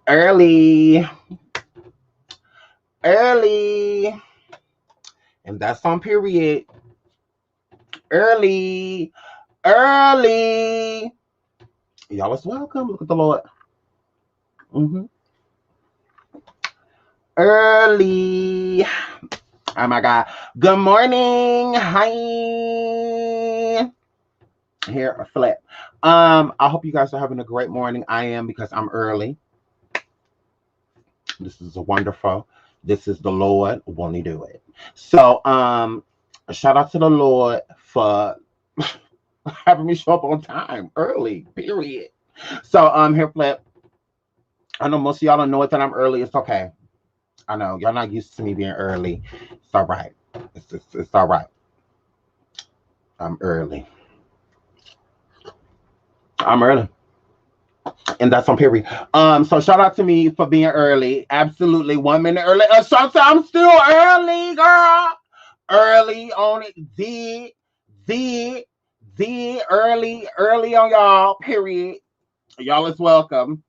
Early. Early. And that's on period. Early. Early. Y'all is welcome. Look at the Lord. Mm-hmm. Early. Oh my God. Good morning. Hi. Here, a flip. I hope you guys are having a great morning. I am because I'm early. This is a wonderful. This is the Lord won't he do it. So shout out to the Lord for having me show up on time, early, period. So here flip. I know most of y'all don't know it that I'm early. It's okay. I know y'all not used to me being early. It's all right. It's all right. I'm early. I'm early. And that's on period. So shout out to me for being early. Absolutely 1 minute early. Shout out, I'm still early, girl. Early on it. The early on y'all. Period. Y'all is welcome.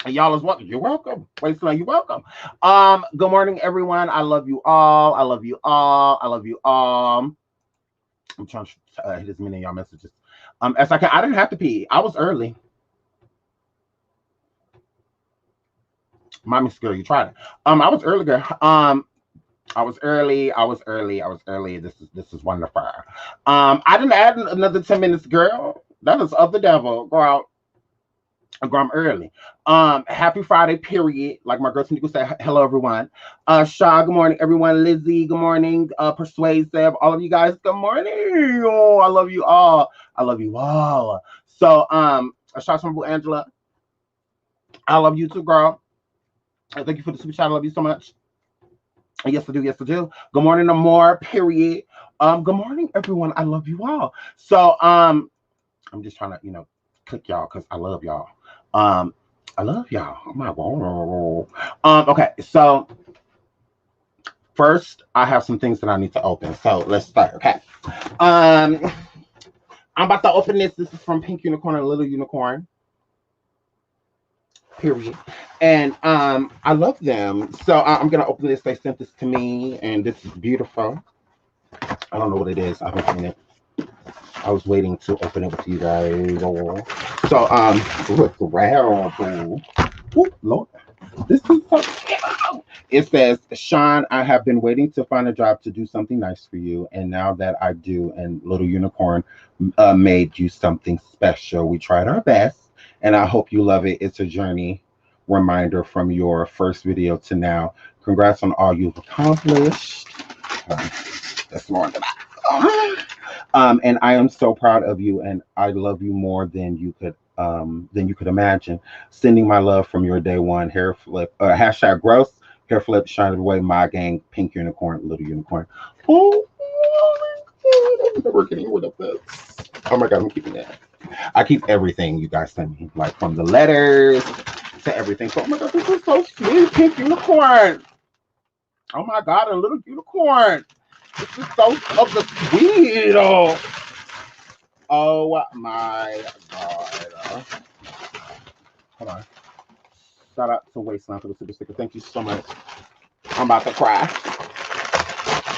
Y'all is welcome. You're welcome. Wait, so you're welcome. Good morning, everyone. I love you all. I love you all. I love you all. I'm trying to hit as many of y'all messages as I can. I didn't have to pee. I was early. Mommy girl, you tried it. I was early, girl. I was early. I was early. I was early. This is wonderful. I didn't add another 10 minutes, girl. That is of the devil, girl. Girl, I'm early. Happy Friday, period. Like my girl Tanika said, hello everyone. Shaw, good morning, everyone. Lizzie, good morning. Persuasive, all of you guys, good morning. Oh, I love you all. I love you all. So, a shout from Blue Angela. I love you too, girl. Thank you for the super chat. I love you so much. Yes, I do. Yes, I do. Good morning, Amore. Period. Good morning, everyone. I love you all. So, I'm just trying to, click y'all because I love y'all. I love y'all. Oh my God. Okay, so first I have some things that I need to open. So let's start. Okay. I'm about to open this. This is from Pink Unicorn and Little Unicorn. Period. And I love them. So I'm gonna open this. They sent this to me, and this is beautiful. I don't know what it is. I haven't seen it. I was waiting to open it with you guys. So wow, Lord, this is so cute. It says, Sean, I have been waiting to find a job to do something nice for you, and now that I do, and Little Unicorn made you something special. We tried our best, and I hope you love it. It's a journey reminder from your first video to now. Congrats on all you've accomplished. That's more than that. And I am so proud of you, and I love you more than you could imagine. Sending my love from your day one. Hair flip. Hashtag gross. Hair flip. Shine it away. My gang. Pink unicorn. Little unicorn. Oh, we're getting rid of this. Oh my God, I'm keeping that. I keep everything you guys send me, like from the letters to everything. So, oh my God, this is so sweet. Pink unicorn. Oh my God, a little unicorn. This is so of the sweet. Oh my God. Hold on. Shout out to Wasteland for the super sticker. Thank you so much. I'm about to cry.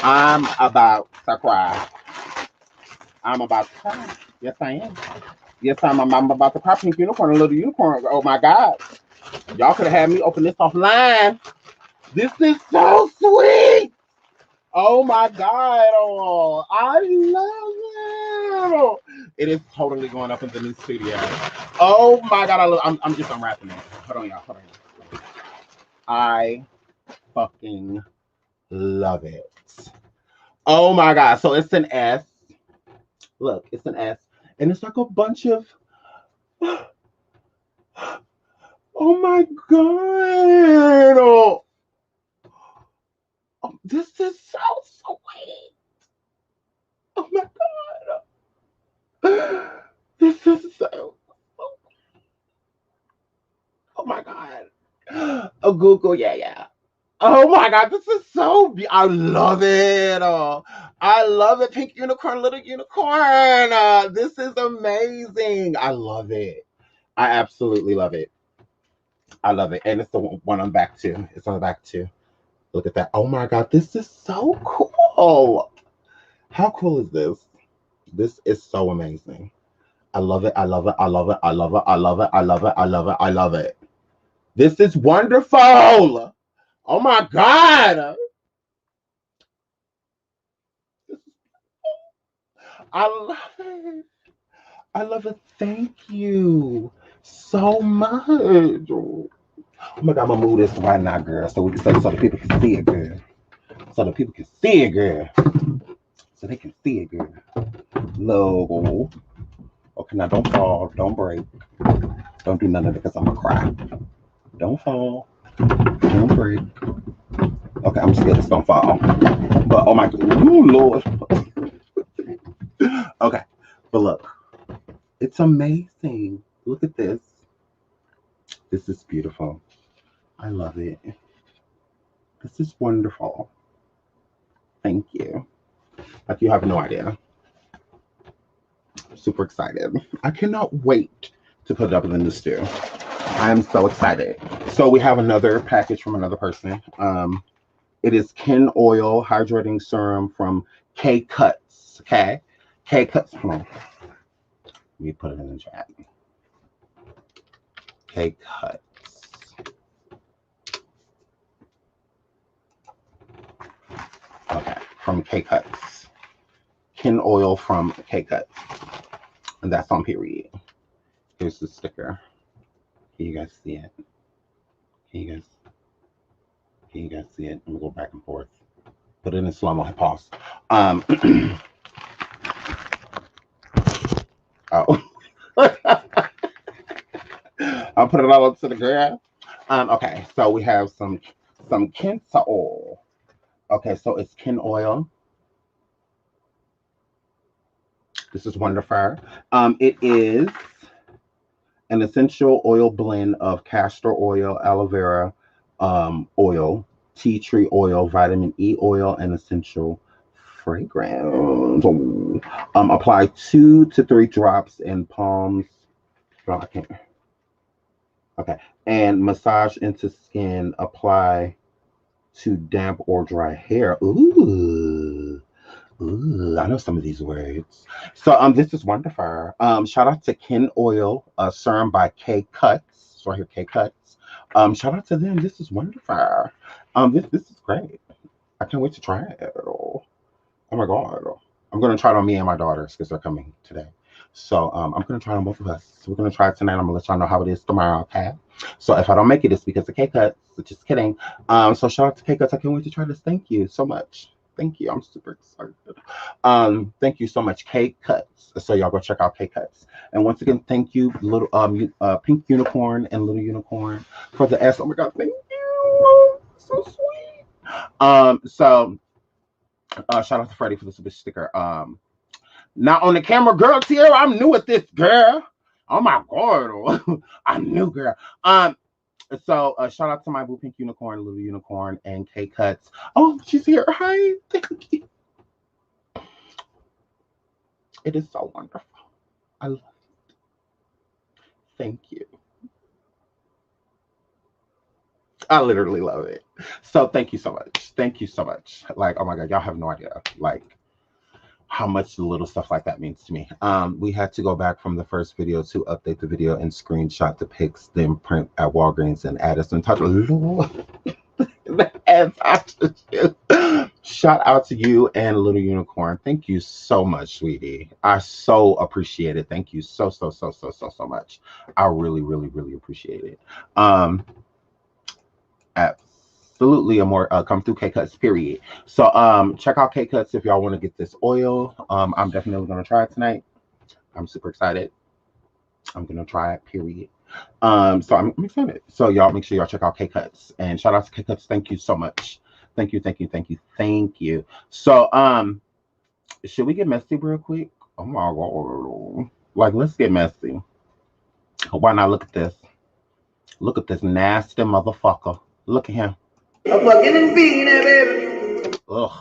I'm about to cry. I'm about to cry. Yes, I am. Yes, I'm about to cry. Pink unicorn, a little unicorn. Oh my God. Y'all could have had me open this offline. This is so sweet. Oh my God. Oh, I love it. It is totally going up in the new studio. Oh my God. I'm just unwrapping it. Hold on, y'all. Hold on. I fucking love it. Oh my God. So it's an S. Look, it's an S. And it's like a bunch of. Oh my God. Oh, this is so sweet. Oh my God. This is so. Oh my God. Oh, Google. Yeah, yeah. Oh my God, this is so I love it. I love it. Pink unicorn, little unicorn. This is amazing. I love it. I absolutely love it. I love it. And it's the one on the back too. It's on the back too. Look at that. Oh my God, this is so cool. How cool is this? This is so amazing. I love it. I love it. I love it. I love it. I love it. I love it. I love it. I love it. This is wonderful. Oh my God. I love it. I love it. Thank you so much. Oh my God, I'm gonna move this right now, girl, so the people can see it, girl. So the people can see it, girl. So they can see it, girl. Low. Okay, now don't fall, don't break, don't do none of it because I'm gonna cry. Don't fall, don't break. Okay, I'm scared it's gonna fall. But oh my ooh, Lord. Okay, but look, it's amazing. Look at this. This is beautiful. I love it. This is wonderful. Thank you. Like you have no idea. Super excited. I cannot wait to put it up in the stew. I am so excited. So we have another package from another person. It is Kin Oil Hydrating Serum from K Cuts. Okay? K Cuts. Come on. Let me put it in the chat. K Cuts. Okay. From K Cuts. Kin Oil from K Cuts. And that's on period. Here's the sticker. Can you guys see it? Can you guys see it? I'm gonna go back and forth. Put it in slow-mo. Pause. Oh. I'll put it all up to the girl. Okay, so we have some Kinsa oil. Okay, so it's Kin oil. This is wonderful. It is an essential oil blend of castor oil, aloe vera oil, tea tree oil, vitamin E oil, and essential fragrance. Apply 2 to 3 drops in palms. Oh, I can't. Okay, and massage into skin. Apply to damp or dry hair. Ooh. Ooh, I know some of these words. So this is wonderful. Shout out to Kin Oil, serum by K Cuts. So right here, K Cuts. Shout out to them. This is wonderful. This is great. I can't wait to try it. Oh my God. I'm gonna try it on me and my daughters because they're coming today. So I'm gonna try it on both of us. So we're gonna try it tonight. I'm gonna let y'all know how it is tomorrow, okay? So if I don't make it, it's because of K Cuts. Just kidding. So shout out to K Cuts. I can't wait to try this. Thank you so much. Thank you. I'm super excited. Thank you so much, K Cuts. So y'all go check out K Cuts. And once again, thank you, little Pink Unicorn and Little Unicorn for the S. Oh my God, thank you. So sweet. Shout out to Freddie for the super sticker. Not on the camera, girl. Tierra, I'm new at this, girl. Oh my God, I'm new, girl. So shout out to my Blue Pink Unicorn, Little Unicorn, and K Cuts. Oh, she's here. Hi, thank you. It is so wonderful. I love it. Thank you. I literally love it. So thank you so much. Thank you so much. Like, oh my God, y'all have no idea. Like, how much the little stuff like that means to me. We had to go back from the first video to update the video and screenshot the pics, then print at Walgreens and add us and touch. Shout out to you and Little Unicorn. Thank you so much, sweetie. I so appreciate it. Thank you so much. I really, really, really appreciate it. Absolutely a more come through K Cuts, period. So check out K Cuts if y'all want to get this oil. I'm definitely gonna try it tonight. I'm super excited. I'm gonna try it, period. So I'm excited. So y'all make sure y'all check out K Cuts and shout out to K Cuts. Thank you so much. Thank you. So should we get messy real quick? Oh my God. Like, let's get messy. Why not? Look at this. Look at this nasty motherfucker. Look at him. I'm fucking being there, baby. Ugh.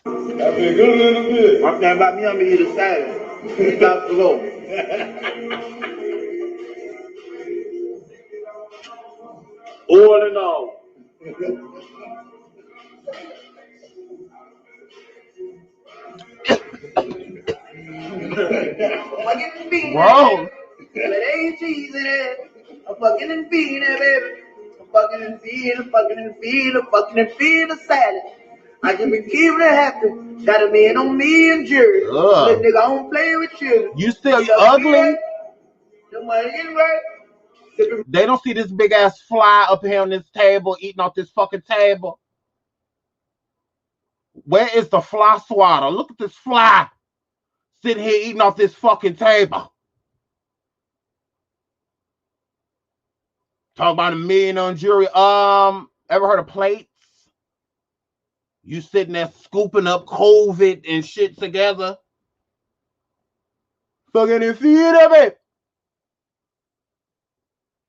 That been good a little bit. I'm talking about me on the other side. About to go. All in all. Bro. It ain't cheese in it. I'm fucking and feeding it, baby. I'm fucking and feeding, I'm fucking and feeding, I'm fucking and feeding the salad. I just been keeping it happy. Got a man on me and jury. Little nigga, I don't play with you. You still ugly? The money is right. They don't see this big ass fly up here on this table eating off this fucking table. Where is the fly swatter? Look at this fly sitting here eating off this fucking table. Talk about $1 million on jury. Ever heard of plates? You sitting there scooping up COVID and shit together. Fucking and feed of it.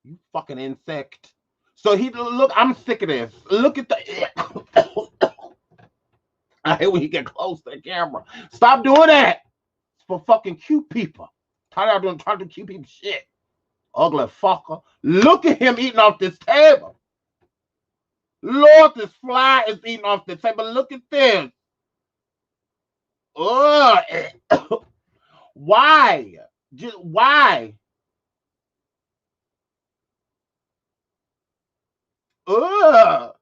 You fucking insect. So he look, I'm sick of this. Look at the I hate when you get close to the camera. Stop doing that. It's for fucking cute people. Trying to do cute people shit. Ugly fucker. Look at him eating off this table. Lord, this fly is eating off the table. Look at this. Ugh. Why? Just why? Ugh.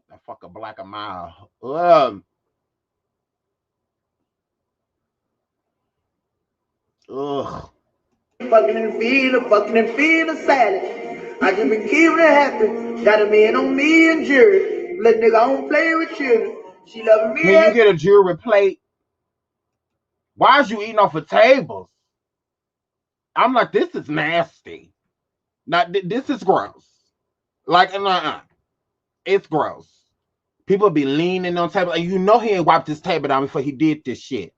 That fucking black a mile. Ugh. Ugh. Fucking and feed the salad. I just been keeping it happy. Got a man on me and jury. Little nigga, I don't play with children. She loving me. Can you get a jewelry plate? Why is you eating off of tables? I'm like, this is nasty. Now, this is gross. Like, it's gross. People be leaning on table. And you know he ain't wiped his table down before he did this shit.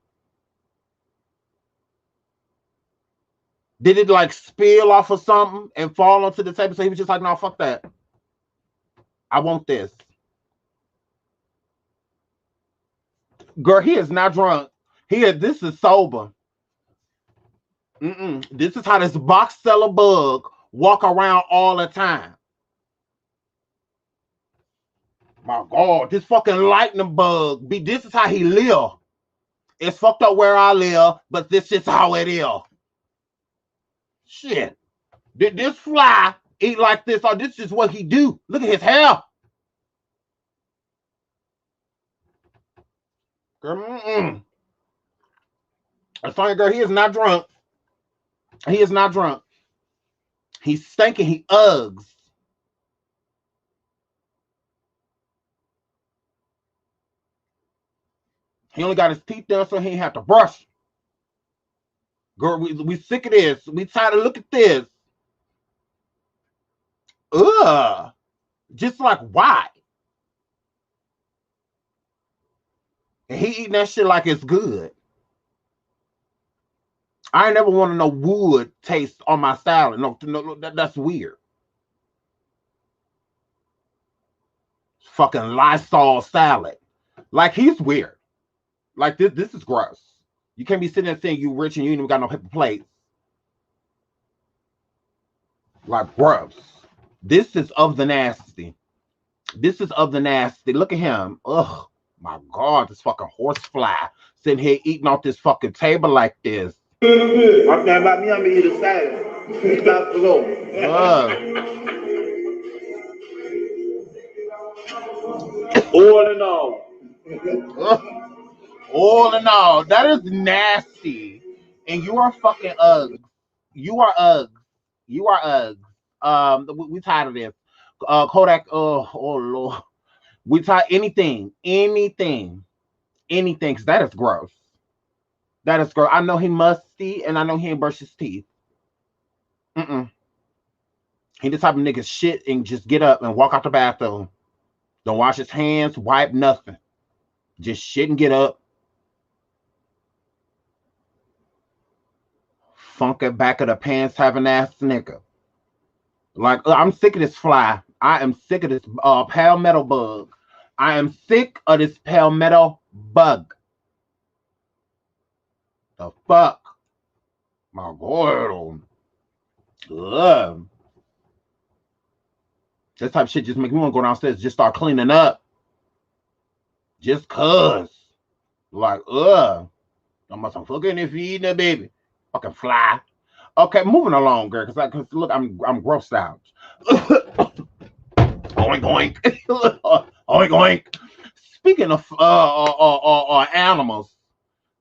Did it like spill off of something and fall onto the table? So he was just like, no, fuck that. I want this. Girl, he is not drunk. This is sober. This is how this box seller bug walk around all the time. My God, this fucking lightning bug. This is how he live. It's fucked up where I live, but this is how it is. Shit. Did this fly eat like this? Or this is what he do? Look at his hair. Girl, I'm sorry, girl, he is not drunk. He is not drunk. He's stinking. He Uggs. He only got his teeth done so he ain't have to brush. Girl, we sick of this. We tired of look at this. Ugh. Just like, why? And he eating that shit like it's good. I ain't never wanted no wood taste on my salad. No, that's weird. Fucking Lysol salad. Like, he's weird. Like, this is gross. You can't be sitting there saying you rich and you ain't even got no paper plates. Like, gross. This is of the nasty. This is of the nasty. Look at him. Ugh. My God, this fucking horsefly sitting here eating off this fucking table like this. I'm talking about me, I'm gonna eat a salad. About to go. All in all. All in all, that is nasty. And you are fucking Uggs. You are Uggs. You are Uggs. We tired of this. Kodak, oh Lord. We tired anything, because that is gross. That is gross. I know he musty, and I know he ain't brush his teeth. He the type of nigga shit and just get up and walk out the bathroom. Don't wash his hands, wipe nothing. Just shit and get up. Funky back of the pants having ass nigga. Like, I'm sick of this fly. I am sick of this palmetto bug. I am sick of this palmetto bug. The fuck? My God. Ugh. This type of shit just make me want to go downstairs and just start cleaning up. Just cuz. Like, I'm about fucking if you eating that baby. Fucking fly. Okay, moving along, girl, cause look, I'm grossed out. Oink oink. Oink oink. Speaking of animals,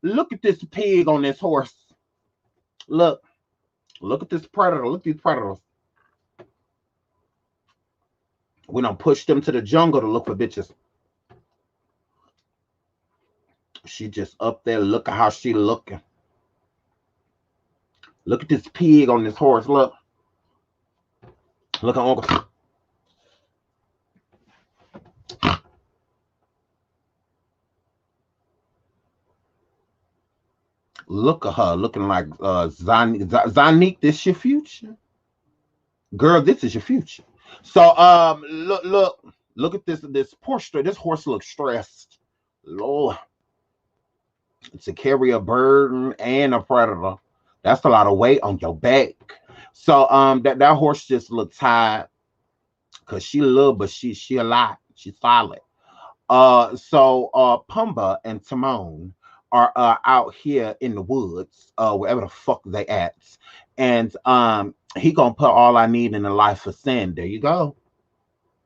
look at this pig on this horse. Look at this predator. Look at these predators. We done pushed them to the jungle to look for bitches. She just up there. Look at how she looking. Look at this pig on this horse. Look at Uncle. Look at her looking like Zanique. This your future, girl. This is your future. So look at this Porsche. This horse looks stressed. Lord, to carry a burden and a predator, that's a lot of weight on your back. So that horse just looks tired because she little, but she a lot. She's solid. So Pumba and Timon are out here in the woods, wherever the fuck they at, and he gonna put all I need in the life of sin. There you go.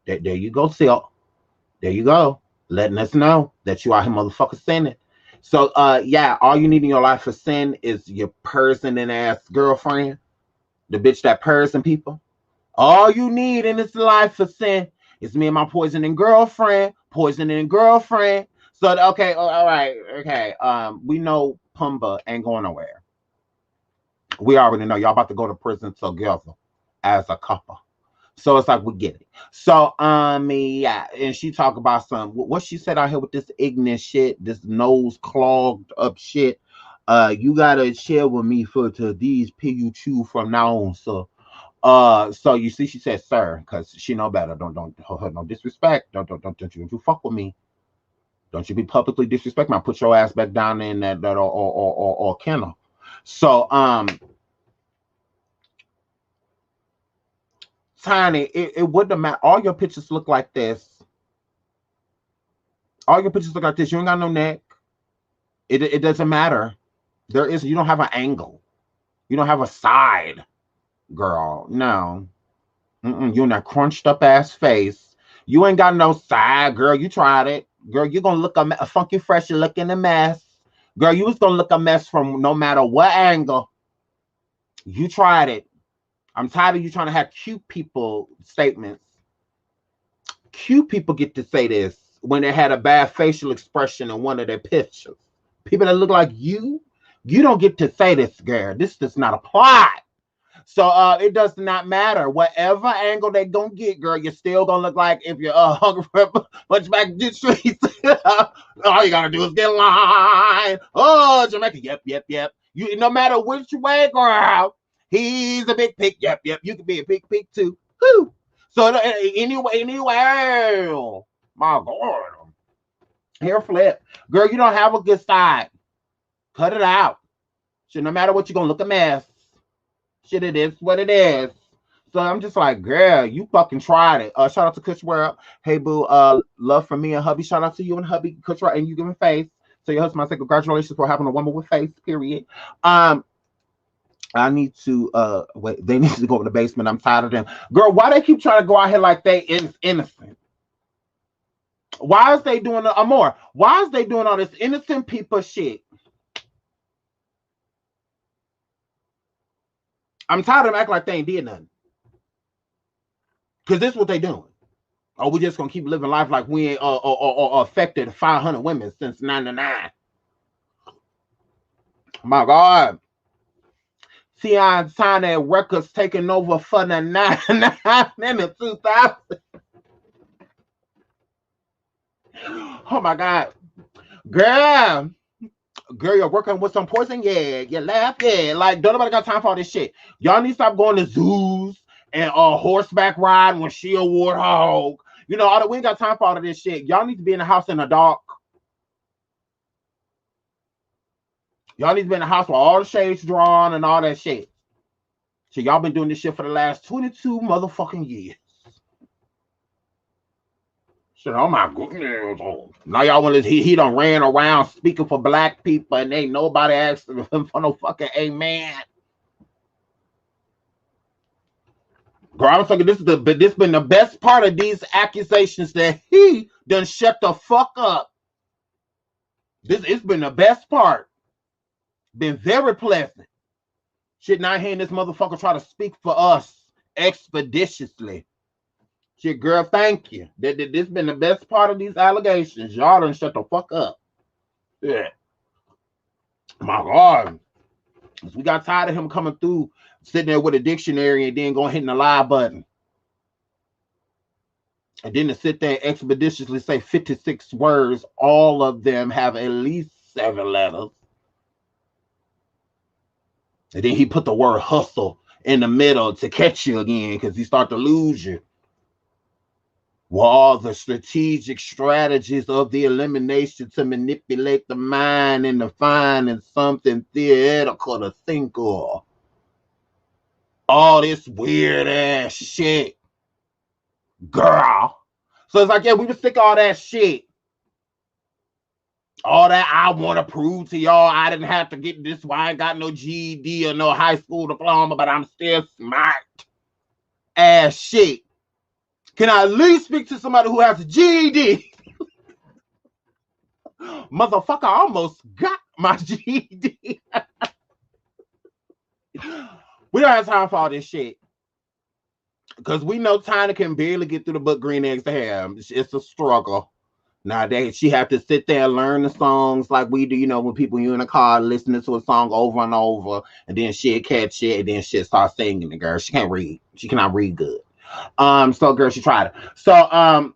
There you go, Silk. There you go. Letting us know that you out here motherfucker sinning. So yeah, all you need in your life for sin is your person and ass girlfriend, the bitch that person people. All you need in this life for sin is me and my poisoning girlfriend. So okay, all right, okay. We know Pumba ain't going nowhere. We already know y'all about to go to prison together as a couple. So it's like we get it. So yeah, and she talk about some what she said out here with this ignorant shit, this nose clogged up shit. You gotta share with me for to these pig you chew from now on, so. So you see, she said, "Sir," because she know better. Don't no disrespect. Don't you fuck with me. Don't you be publicly disrespect me. I'll put your ass back down in that or kennel. So Tiny, it wouldn't matter. All your pictures look like this. All your pictures look like this. You ain't got no neck. It doesn't matter. You don't have an angle. You don't have a side, girl. No. You in that crunched up ass face. You ain't got no side, girl. You tried it. Girl, you're going to look a funky fresh looking a mess. Girl, you was going to look a mess from no matter what angle. You tried it. I'm tired of you trying to have cute people statements. Cute people get to say this when they had a bad facial expression in one of their pictures. People that look like you don't get to say this, girl. This does not apply. So it does not matter. Whatever angle they gonna get, girl, you're still gonna look like if you're hungry for a bunch back in the streets. All you gotta do is get in line. Oh, Jamaica, yep. You no matter which way, girl, he's a big pig. Yep. You can be a big pig too. Woo. So anyway, my God, hair flip, girl, you don't have a good side. Cut it out. So no matter what, you're gonna look a mess. Shit, it is what it is. So I'm just like, girl, you fucking tried it. Shout out to Kush World. Hey boo, love from me and hubby. Shout out to you and hubby, Kush World, and you giving face. So your husband, I say congratulations for having a woman with face. Period. I need to wait. They need to go in the basement. I'm tired of them. Girl, why they keep trying to go out here like they innocent? Why is they doing more? Why is they doing all this innocent people shit? I'm tired of them acting like they ain't did nothing. Because this is what they doing. Or we just gonna keep living life like we ain't affected 500 women since 99. My God. Tion Tiny Records taking over for the 99 in the 2000. Oh my God. Girl, you're working with some poison. Yeah, you laugh. Yeah, like don't nobody got time for all this shit. Y'all need to stop going to zoos and horseback ride when she a warthog. You know, we ain't got time for all of this shit. Y'all need to be in the house in the dark. Y'all need to be in the house with all the shades drawn and all that shit. So y'all been doing this shit for the last 22 motherfucking years. Shit, oh my goodness. Now y'all want to, he done ran around speaking for black people and ain't nobody asking him for no fucking amen. Girl, I'm thinking this been the best part of these accusations that he done shut the fuck up. It's been the best part. Been very pleasant. Shit, not hearing this motherfucker try to speak for us expeditiously. Shit, girl, thank you. This been the best part of these allegations. Y'all done shut the fuck up. Yeah. My God. We got tired of him coming through, sitting there with a dictionary and then going hitting the live button. And then to sit there and expeditiously say 56 words, all of them have at least 7 letters. And then he put the word hustle in the middle to catch you again because he start to lose you. Well, all the strategic strategies of the elimination to manipulate the mind into finding something theoretical to think of. All this weird ass shit. Girl. So it's like, yeah, we would stick all that shit. All that I want to prove to y'all. I didn't have to get this. Why I ain't got no GED or no high school diploma, but I'm still smart. Ass shit. Can I at least speak to somebody who has a GED? Motherfucker, I almost got my GED. We don't have time for all this shit. Because we know Tina can barely get through the book Green Eggs to Ham. It's a struggle. Nowadays, she have to sit there and learn the songs like we do, you know, when people you in a car listening to a song over and over, and then she'll catch it, and then she'll start singing the girl. She can't read. She cannot read good. So girl, she tried it. So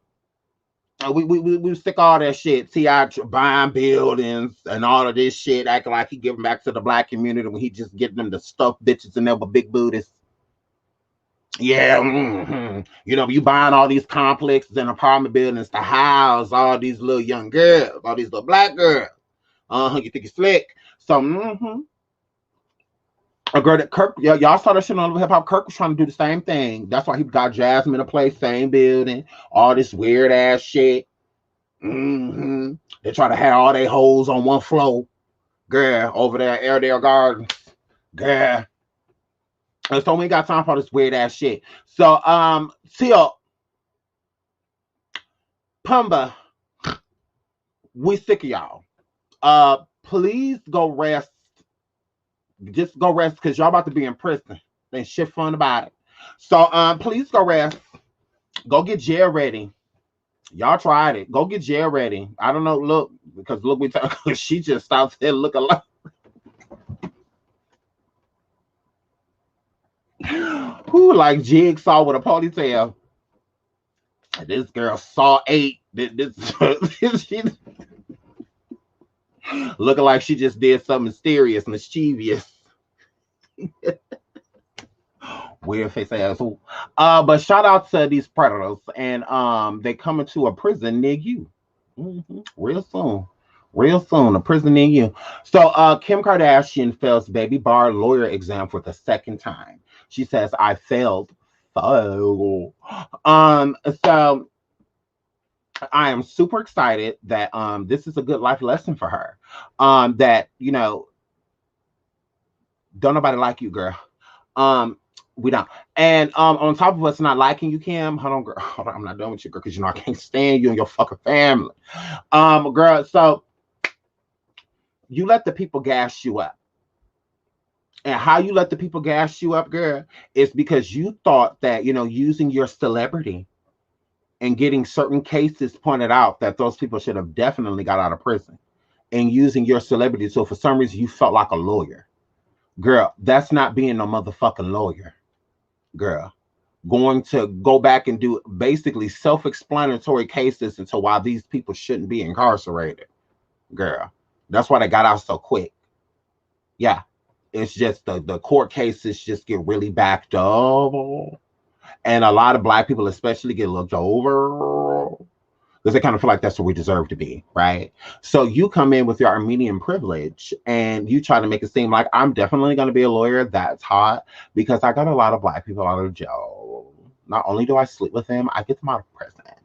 we stick all that shit. T.I. buying buildings and all of this shit, acting like he giving back to the black community when he just getting them to stuff bitches in there with big booties. Yeah, you know, you buying all these complexes and apartment buildings to house all these little young girls, all these little black girls. You think you're slick. So, a girl that Kirk, y'all saw that shit on hip hop. Kirk was trying to do the same thing. That's why he got Jasmine to play, same building, all this weird ass shit. They try to have all their hoes on one floor. Girl, over there at Airedale Gardens. Girl. And so we ain't got time for this weird ass shit. So, Tio, Pumba, we sick of y'all. Please go rest. Just go rest because y'all about to be in prison. Ain't shit fun about it. So, please go rest. Go get jail ready. Y'all tried it. Go get jail ready. I don't know. Look, because look, she just stops there looking like. Who like Jigsaw with a ponytail? This girl saw 8. She looking like she just did something mysterious, mischievous. Weird face asshole. But shout out to these predators, and they coming to a prison near you. Real soon. Real soon, a prison near you. So Kim Kardashian fails baby bar lawyer exam for the second time. She says, I failed. So I am super excited that this is a good life lesson for her. That, you know, don't nobody like you, girl. We don't. And on top of us not liking you, Kim, hold on, girl. Hold on, I'm not done with you, girl, because you know I can't stand you and your fucking family. Girl, so you let the people gas you up. And how you let the people gas you up, girl, is because you thought that, you know, using your celebrity and getting certain cases pointed out that those people should have definitely got out of prison, and using your celebrity. So for some reason you felt like a lawyer. Girl, that's not being no motherfucking lawyer. Girl, going to go back and do basically self-explanatory cases into why these people shouldn't be incarcerated. Girl, that's why they got out so quick. Yeah. It's just the court cases just get really backed up. And a lot of black people especially get looked over. because they kind of feel like that's where we deserve to be, right? So you come in with your Armenian privilege and you try to make it seem like I'm definitely going to be a lawyer. That's hot because I got a lot of black people out of jail. Not only do I sleep with them, I get them out of prison.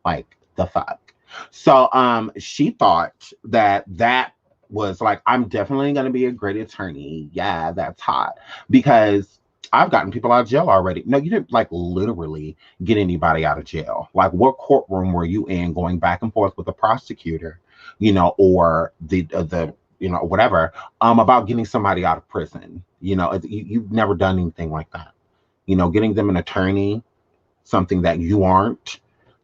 Like the fuck. So she thought that was like, I'm definitely going to be a great attorney. Yeah, that's hot because I've gotten people out of jail already. No, you didn't like literally get anybody out of jail. Like, what courtroom were you in going back and forth with the prosecutor, or the whatever, about getting somebody out of prison? You've never done anything like that. Getting them an attorney, something that you aren't,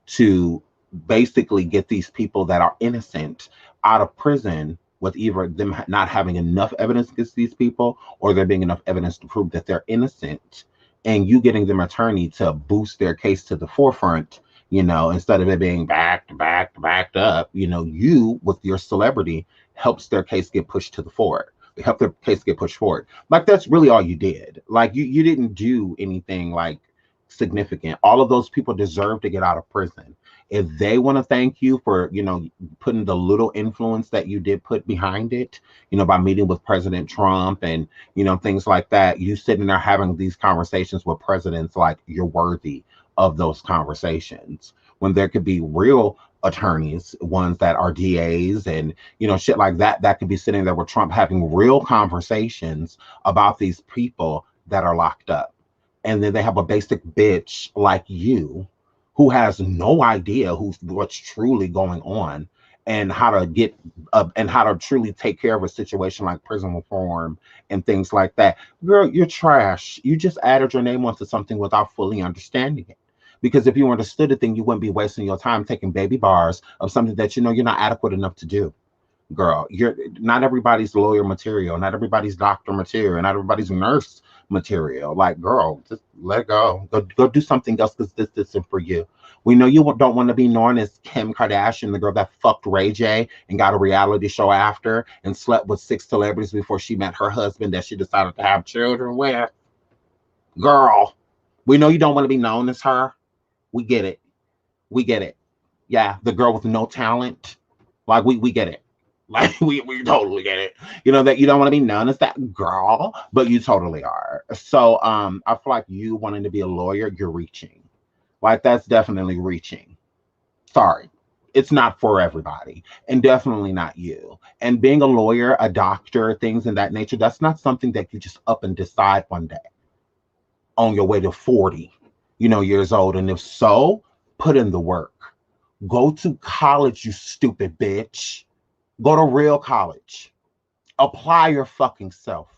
to basically get these people that are innocent out of prison with either them not having enough evidence against these people or there being enough evidence to prove that they're innocent, and you getting them attorney to boost their case to the forefront, instead of it being backed up, you with your celebrity helps their case get pushed to the forward. Help their case get pushed forward. Like, that's really all you did. Like, you didn't do anything like significant. All of those people deserve to get out of prison. If they want to thank you for, putting the little influence that you did put behind it, by meeting with President Trump and, things like that, you sitting there having these conversations with presidents, like, you're worthy of those conversations. When there could be real attorneys, ones that are DAs and, shit like that, that could be sitting there with Trump having real conversations about these people that are locked up. And then they have a basic bitch like you who has no idea what's truly going on and how to get up and how to truly take care of a situation like prison reform and things like that. Girl, you're trash. You just added your name onto something without fully understanding it. Because if you understood it, then you wouldn't be wasting your time taking baby bars of something that you're not adequate enough to do. Girl, you're not everybody's lawyer material, not everybody's doctor material, not everybody's nurse material. Like, girl, just let it go. Go do something else because this isn't for you. We know you don't want to be known as Kim Kardashian, the girl that fucked Ray J and got a reality show after and slept with 6 celebrities before she met her husband that she decided to have children with. Girl, we know you don't want to be known as her. We get it. We get it. Yeah, the girl with no talent. Like, we get it. Like, we totally get it. That you don't want to be known as that girl, but you totally are. So I feel like you wanting to be a lawyer, you're reaching. Like, that's definitely reaching. Sorry. It's not for everybody, and definitely not you. And being a lawyer, a doctor, things in that nature, that's not something that you just up and decide one day on your way to 40, years old. And if so, put in the work. Go to college, you stupid bitch. Go to real college. Apply your fucking self.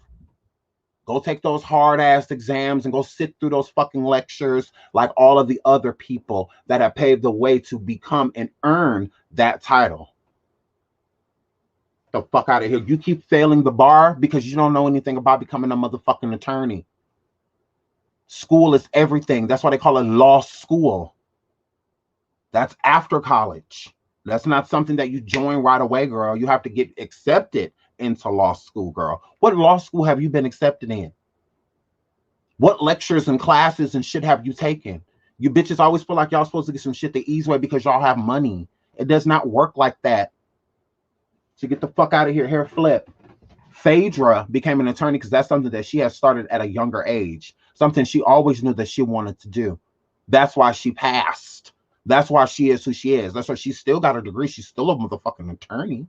Go take those hard ass exams and go sit through those fucking lectures like all of the other people that have paved the way to become and earn that title. The fuck out of here. You keep failing the bar because you don't know anything about becoming a motherfucking attorney. School is everything. That's why they call it law school. That's after college. That's not something that you join right away, girl. You have to get accepted into law school, girl. What law school have you been accepted in? What lectures and classes and shit have you taken? You bitches always feel like y'all supposed to get some shit the easy way because y'all have money. It does not work like that. So get the fuck out of here. Hair flip. Phaedra became an attorney because that's something that she has started at a younger age. Something she always knew that she wanted to do. That's why she passed. That's why she is who she is. That's why she still got a degree. She's still a motherfucking attorney.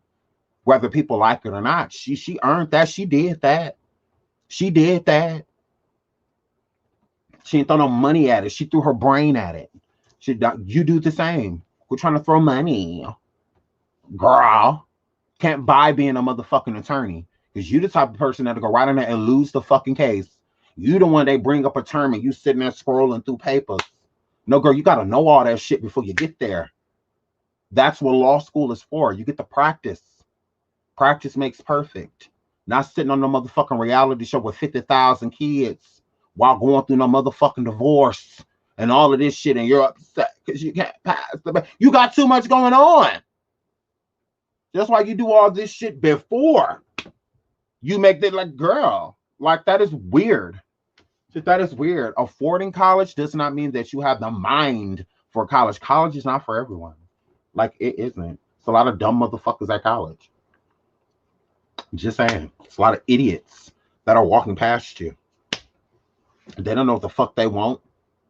Whether people like it or not. She earned that. She did that. She did that. She didn't throw no money at it. She threw her brain at it. You do the same. We're trying to throw money. Girl. Can't buy being a motherfucking attorney. Because you the type of person that'll go right in there and lose the fucking case. You the one they bring up a term and you sitting there scrolling through papers. No, girl, you got to know all that shit before you get there. That's what law school is for. You get to practice. Practice makes perfect. Not sitting on no motherfucking reality show with 50,000 kids while going through no motherfucking divorce and all of this shit, and you're upset because you can't pass the. You got too much going on. That's why you do all this shit before you make that. Like, girl, like, that is weird. That is weird. Affording college does not mean that you have the mind for college. College is not for everyone. Like, it isn't. It's a lot of dumb motherfuckers at college. Just saying. It's a lot of idiots that are walking past you. They don't know what the fuck they want.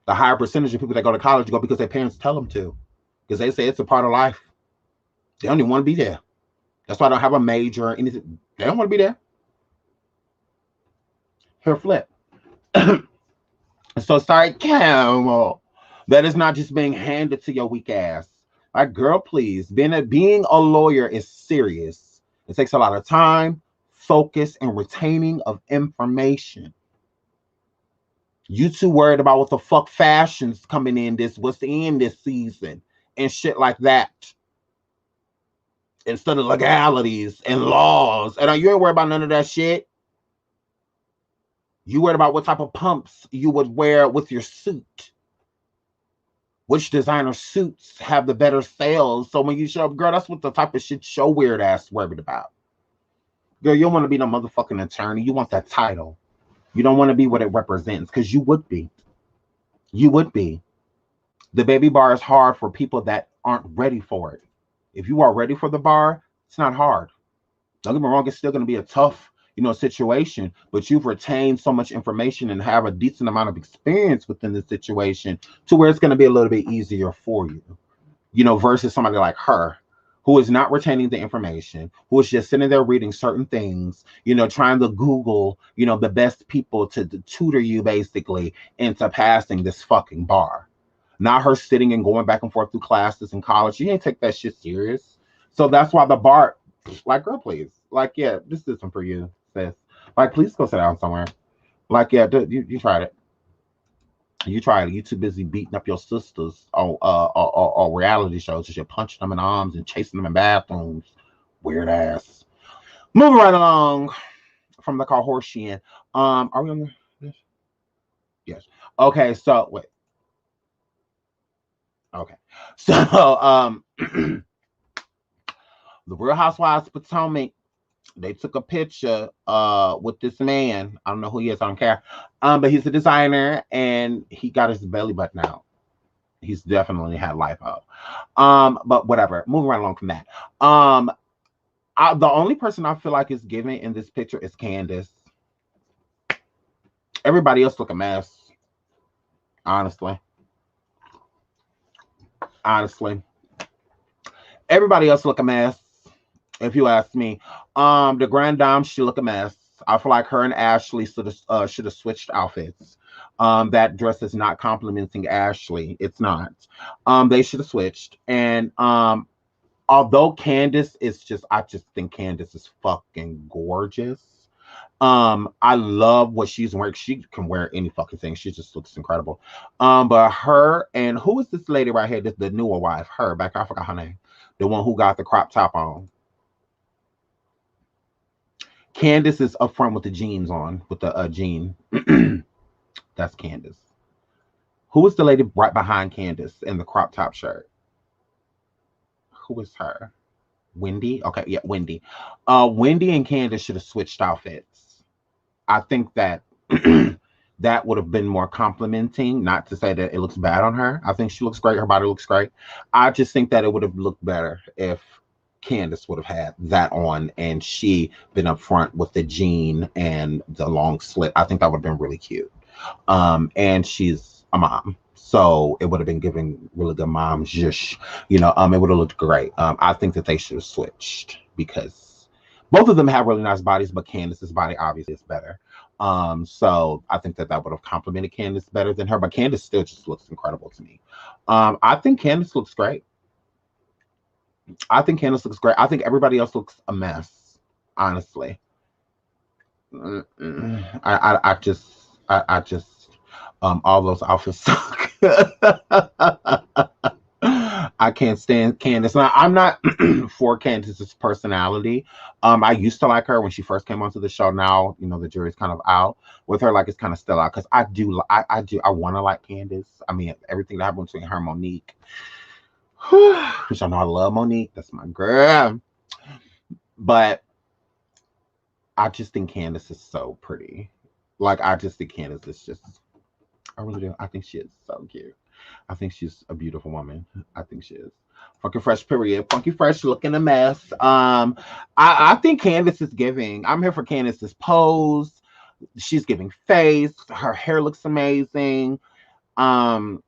The higher percentage of people that go to college go because their parents tell them to. Because they say it's a part of life. They don't even want to be there. That's why I don't have a major or anything. They don't want to be there. Here, flip. So sorry, Camel. That is not just being handed to your weak ass. Like, girl, please. Being a lawyer is serious. It takes a lot of time, focus, and retaining of information. You too worried about what the fuck fashion's coming in what's in this season and shit like that. Instead of legalities and laws. And you ain't worried about none of that shit. You worried about what type of pumps you would wear with your suit. Which designer suits have the better sales? So when you show up, girl, that's what the type of shit your weird ass worried about. Girl, you don't want to be no motherfucking attorney. You want that title. You don't want to be what it represents, because you would be. You would be. The baby bar is hard for people that aren't ready for it. If you are ready for the bar, it's not hard. Don't get me wrong, it's still going to be a tough, situation, but you've retained so much information and have a decent amount of experience within the situation to where it's going to be a little bit easier for you, versus somebody like her who is not retaining the information, who is just sitting there reading certain things, trying to Google, the best people to tutor you basically into passing this fucking bar. Not her sitting and going back and forth through classes in college. You ain't take that shit serious. So that's why the bar, like, girl, please. Like, yeah, this isn't for you, sis. Like, please go sit down somewhere. Like, yeah, you tried it. You tried it. You too busy beating up your sisters on reality shows. You're punching them in the arms and chasing them in bathrooms. Weird ass. Moving right along from the Kardashian. Are we on this? Yes. Okay, so wait. Okay. So the Real Housewives of Potomac, they took a picture with this man. I don't know who he is, I don't care. But he's a designer and he got his belly button out. He's definitely had lipo. But whatever. Moving right along from that. The only person I feel like is giving in this picture is Candace. Everybody else look a mess. Honestly. Everybody else look a mess, if you ask me. The Grand Dame, she look a mess. I feel like her and Ashley should have switched outfits. That dress is not complimenting Ashley. It's not. They should have switched. And although Candace is I just think Candace is fucking gorgeous. I love what she's wearing. She can wear any fucking thing. She just looks incredible. But her and who is this lady right here? The newer wife. Her back. I forgot her name. The one who got the crop top on. Candace is up front with the jeans on, with the jean. That's Candace. Who is the lady right behind Candace in the crop top shirt? Who is her? Wendy? Okay, yeah, Wendy. Wendy and Candace should have switched outfits. I think that that would have been more complimenting. Not to say that it looks bad on her. I think she looks great. Her body looks great. I just think that it would have looked better if Candace would have had that on and she been up front with the jean and the long slit. I think that would have been really cute. And she's a mom, so it would have been giving really good mom zhish. It would have looked great. I think that they should have switched because both of them have really nice bodies, but Candace's body obviously is better. So I think that would have complimented Candace better than her, but Candace still just looks incredible to me. I think Candace looks great. I think Candace looks great. I think everybody else looks a mess, honestly. I just all those outfits suck. I can't stand Candace. Now, I'm not for Candace's personality. I used to like her when she first came onto the show. Now, the jury's kind of out with her. Like, it's kind of still out because I want to like Candace. I mean, everything that happened between her and Monique. Which I know I love Monique. That's my girl. But I just think Candace is so pretty. Like, I just think Candace is just, I really do. I think she is so cute. I think she's a beautiful woman. I think she is. Funky Fresh, period. Funky Fresh looking a mess. I think Candace is giving. I'm here for Candace's pose. She's giving face. Her hair looks amazing. Um,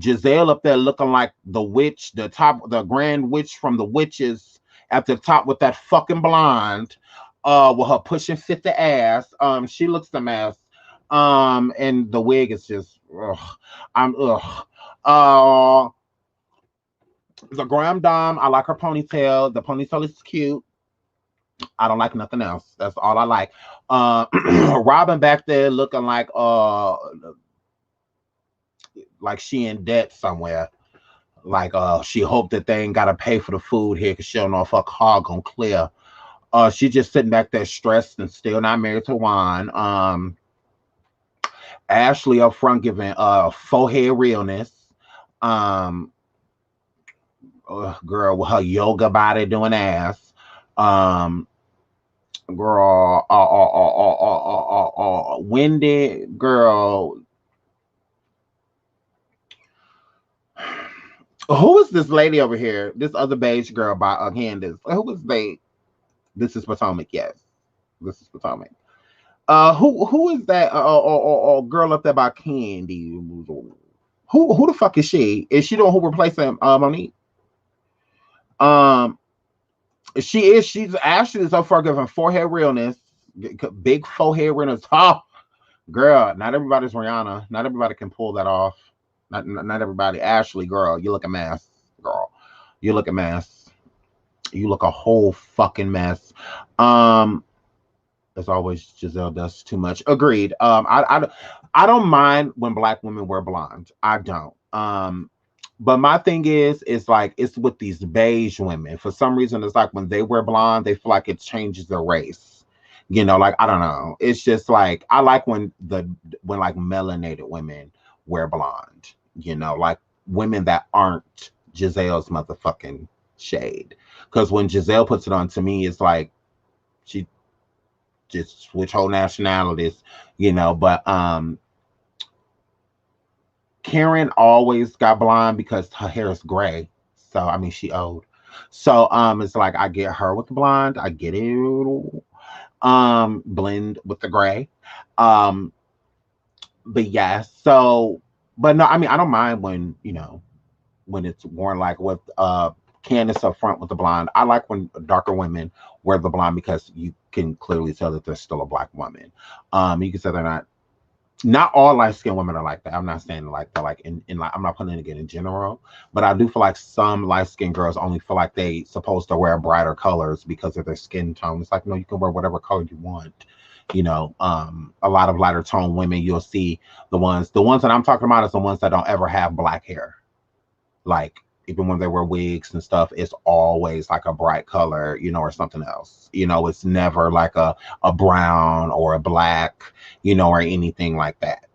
Giselle up there looking like the witch, the grand witch from the witches at the top with that fucking blonde, with her pushing 50 ass. She looks a mess. And the wig is just, ugh. I'm ugh. Uh, the Graham Dom, I like her ponytail. The ponytail is cute. I don't like nothing else. That's all I like. Robin back there looking like she in debt somewhere. Like she hoped that they ain't gotta pay for the food here because she don't know if her car gonna clear. She just sitting back there stressed and still not married to Juan. Ashley up front giving forehead realness. Um Girl with her yoga body doing ass. Girl, Wendy, girl. Who is this lady over here? This other beige girl by Candace. Who is they? This is Potomac. Yes, this is Potomac. Who is that? Girl up there by Candy. Who the fuck is she? Is she the one who replacing Monique? Um, she's Ashley is up for giving forehead realness, big forehead realness. Oh, girl, not everybody's Rihanna. Not everybody can pull that off. Not everybody. Ashley, girl, you look a mess. Girl, you look a mess. You look a whole fucking mess. As always, Giselle does too much. Agreed. I don't mind when black women wear blonde. I don't. But my thing is like it's with these beige women. For some reason, it's like when they wear blonde, they feel like it changes their race. You know, like I don't know. It's just like I like when like melanated women wear blonde. You know, like women that aren't Giselle's motherfucking shade. Because when Giselle puts it on, to me, it's like she just switch whole nationalities. You know, but Karen always got blonde because her hair is gray. So I mean she old. So it's like I get her with the blonde. I get it. Blend with the gray. Um but yeah, so but no, I mean I don't mind when, you know, when it's worn like with Candace up front with the blonde. I like when darker women wear the blonde because you can clearly tell that they're still a black woman. You can say they're not all light skinned women are like that. I'm not saying like that, like in like I'm not putting it again in general, but I do feel like some light skinned girls only feel like they supposed to wear brighter colors because of their skin tone. It's like no, you can wear whatever color you want. You know, a lot of lighter tone women, you'll see the ones that I'm talking about is the ones that don't ever have black hair. Like even when they wear wigs and stuff, it's always like a bright color, you know, or something else. You know, it's never like a brown or a black, you know, or anything like that.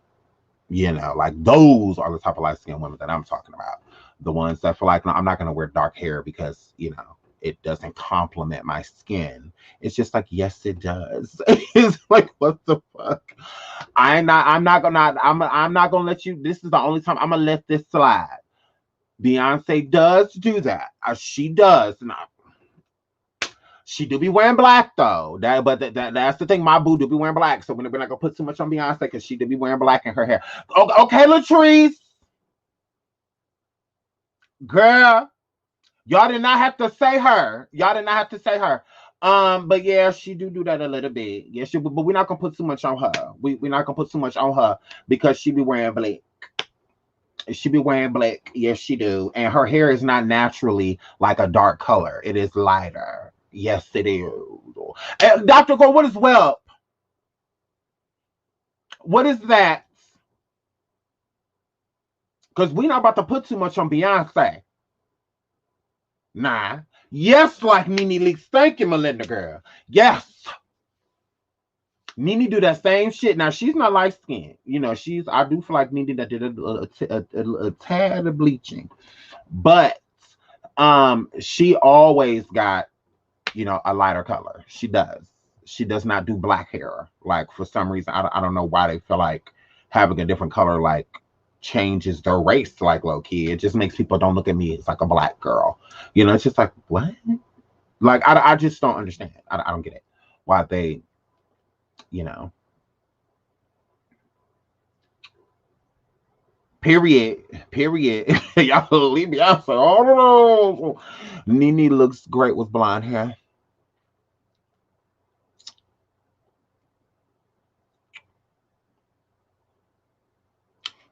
You know, like those are the type of light skinned women that I'm talking about. The ones that feel like, no, I'm not going to wear dark hair because, you know, it doesn't complement my skin. It's just like, yes, it does. It's like, what the fuck? I'm not gonna let you. This is the only time I'm gonna let this slide. Beyonce does do that. She does. Not. She do be wearing black though. That's the thing. My boo do be wearing black. So we're not gonna put too much on Beyonce because she do be wearing black in her hair. Okay, Latrice. Girl, y'all did not have to say her. Y'all did not have to say her. But yeah, she do that a little bit. Yeah, but we're not gonna put too much on her. We're not gonna put too much on her because she be wearing black. She be wearing black. Yes, she do. And her hair is not naturally like a dark color. It is lighter. Yes, it is. And Dr. Gore, what is whelp? What is that? Because we're not about to put too much on Beyonce. Nah. Yes, like Nene Leakes. Thank you, Melinda girl. Yes. Nene do that same shit. Now she's not light skinned. You know, I do feel like Nene that did a tad of bleaching. But she always got, you know, a lighter color. She does. She does not do black hair. Like for some reason, I don't know why they feel like having a different color like changes their race, like low key. It just makes people don't look at me as like a black girl. You know, it's just like, what? Like, I just don't understand. I don't get it. Why they, you know. Period. Period. Y'all leave me out. So, oh no. Nene looks great with blonde hair.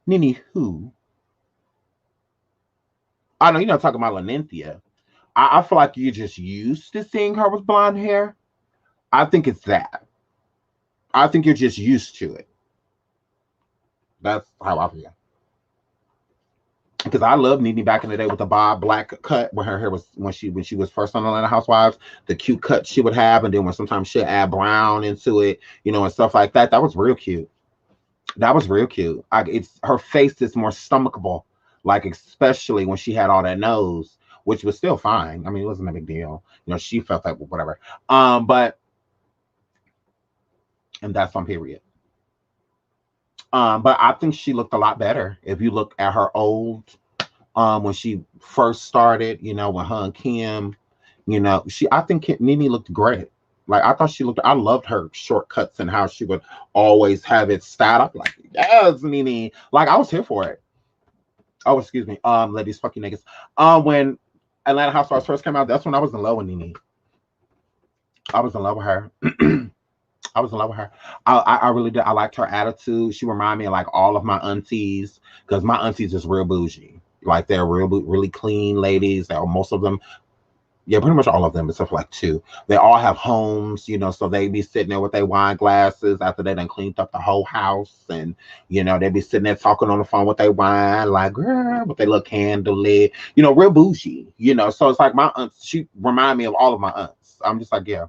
Nene who? I know you're not talking about Lenanthia. I feel like you're just used to seeing her with blonde hair. I think it's that. I think you're just used to it. That's how I feel. Because I love Nene back in the day with the bob black cut when her hair was when she was first on Atlanta Housewives, the cute cut she would have, and then when sometimes she'd add brown into it, you know, and stuff like that. That was real cute. That was real cute. It's her face is more stomachable, like especially when she had all that nose, which was still fine. I mean, it wasn't a big deal. You know, she felt like whatever. But and that's on period. But I think she looked a lot better if you look at her old when she first started, you know, when her and Kim, you know, I think Nene looked great. Like I thought she looked, I loved her shortcuts and how she would always have it styled up. Like, yes, Nene. Like I was here for it. Oh, excuse me. Ladies, fucking niggas. When Atlanta Housewives first came out, that's when I was in love with Nene. I was in love with her. I was in love with her. I really did. I liked her attitude. She reminded me of like all of my aunties, because my aunties is real bougie. Like they're really clean ladies. They're most of them, yeah, pretty much all of them, except for like two. They all have homes, you know, so they be sitting there with their wine glasses after they done cleaned up the whole house, and you know they be sitting there talking on the phone with their wine, like girl, with their little candle lit, you know, real bougie, you know. So it's like my aunt. She remind me of all of my aunts. I'm just like, yeah,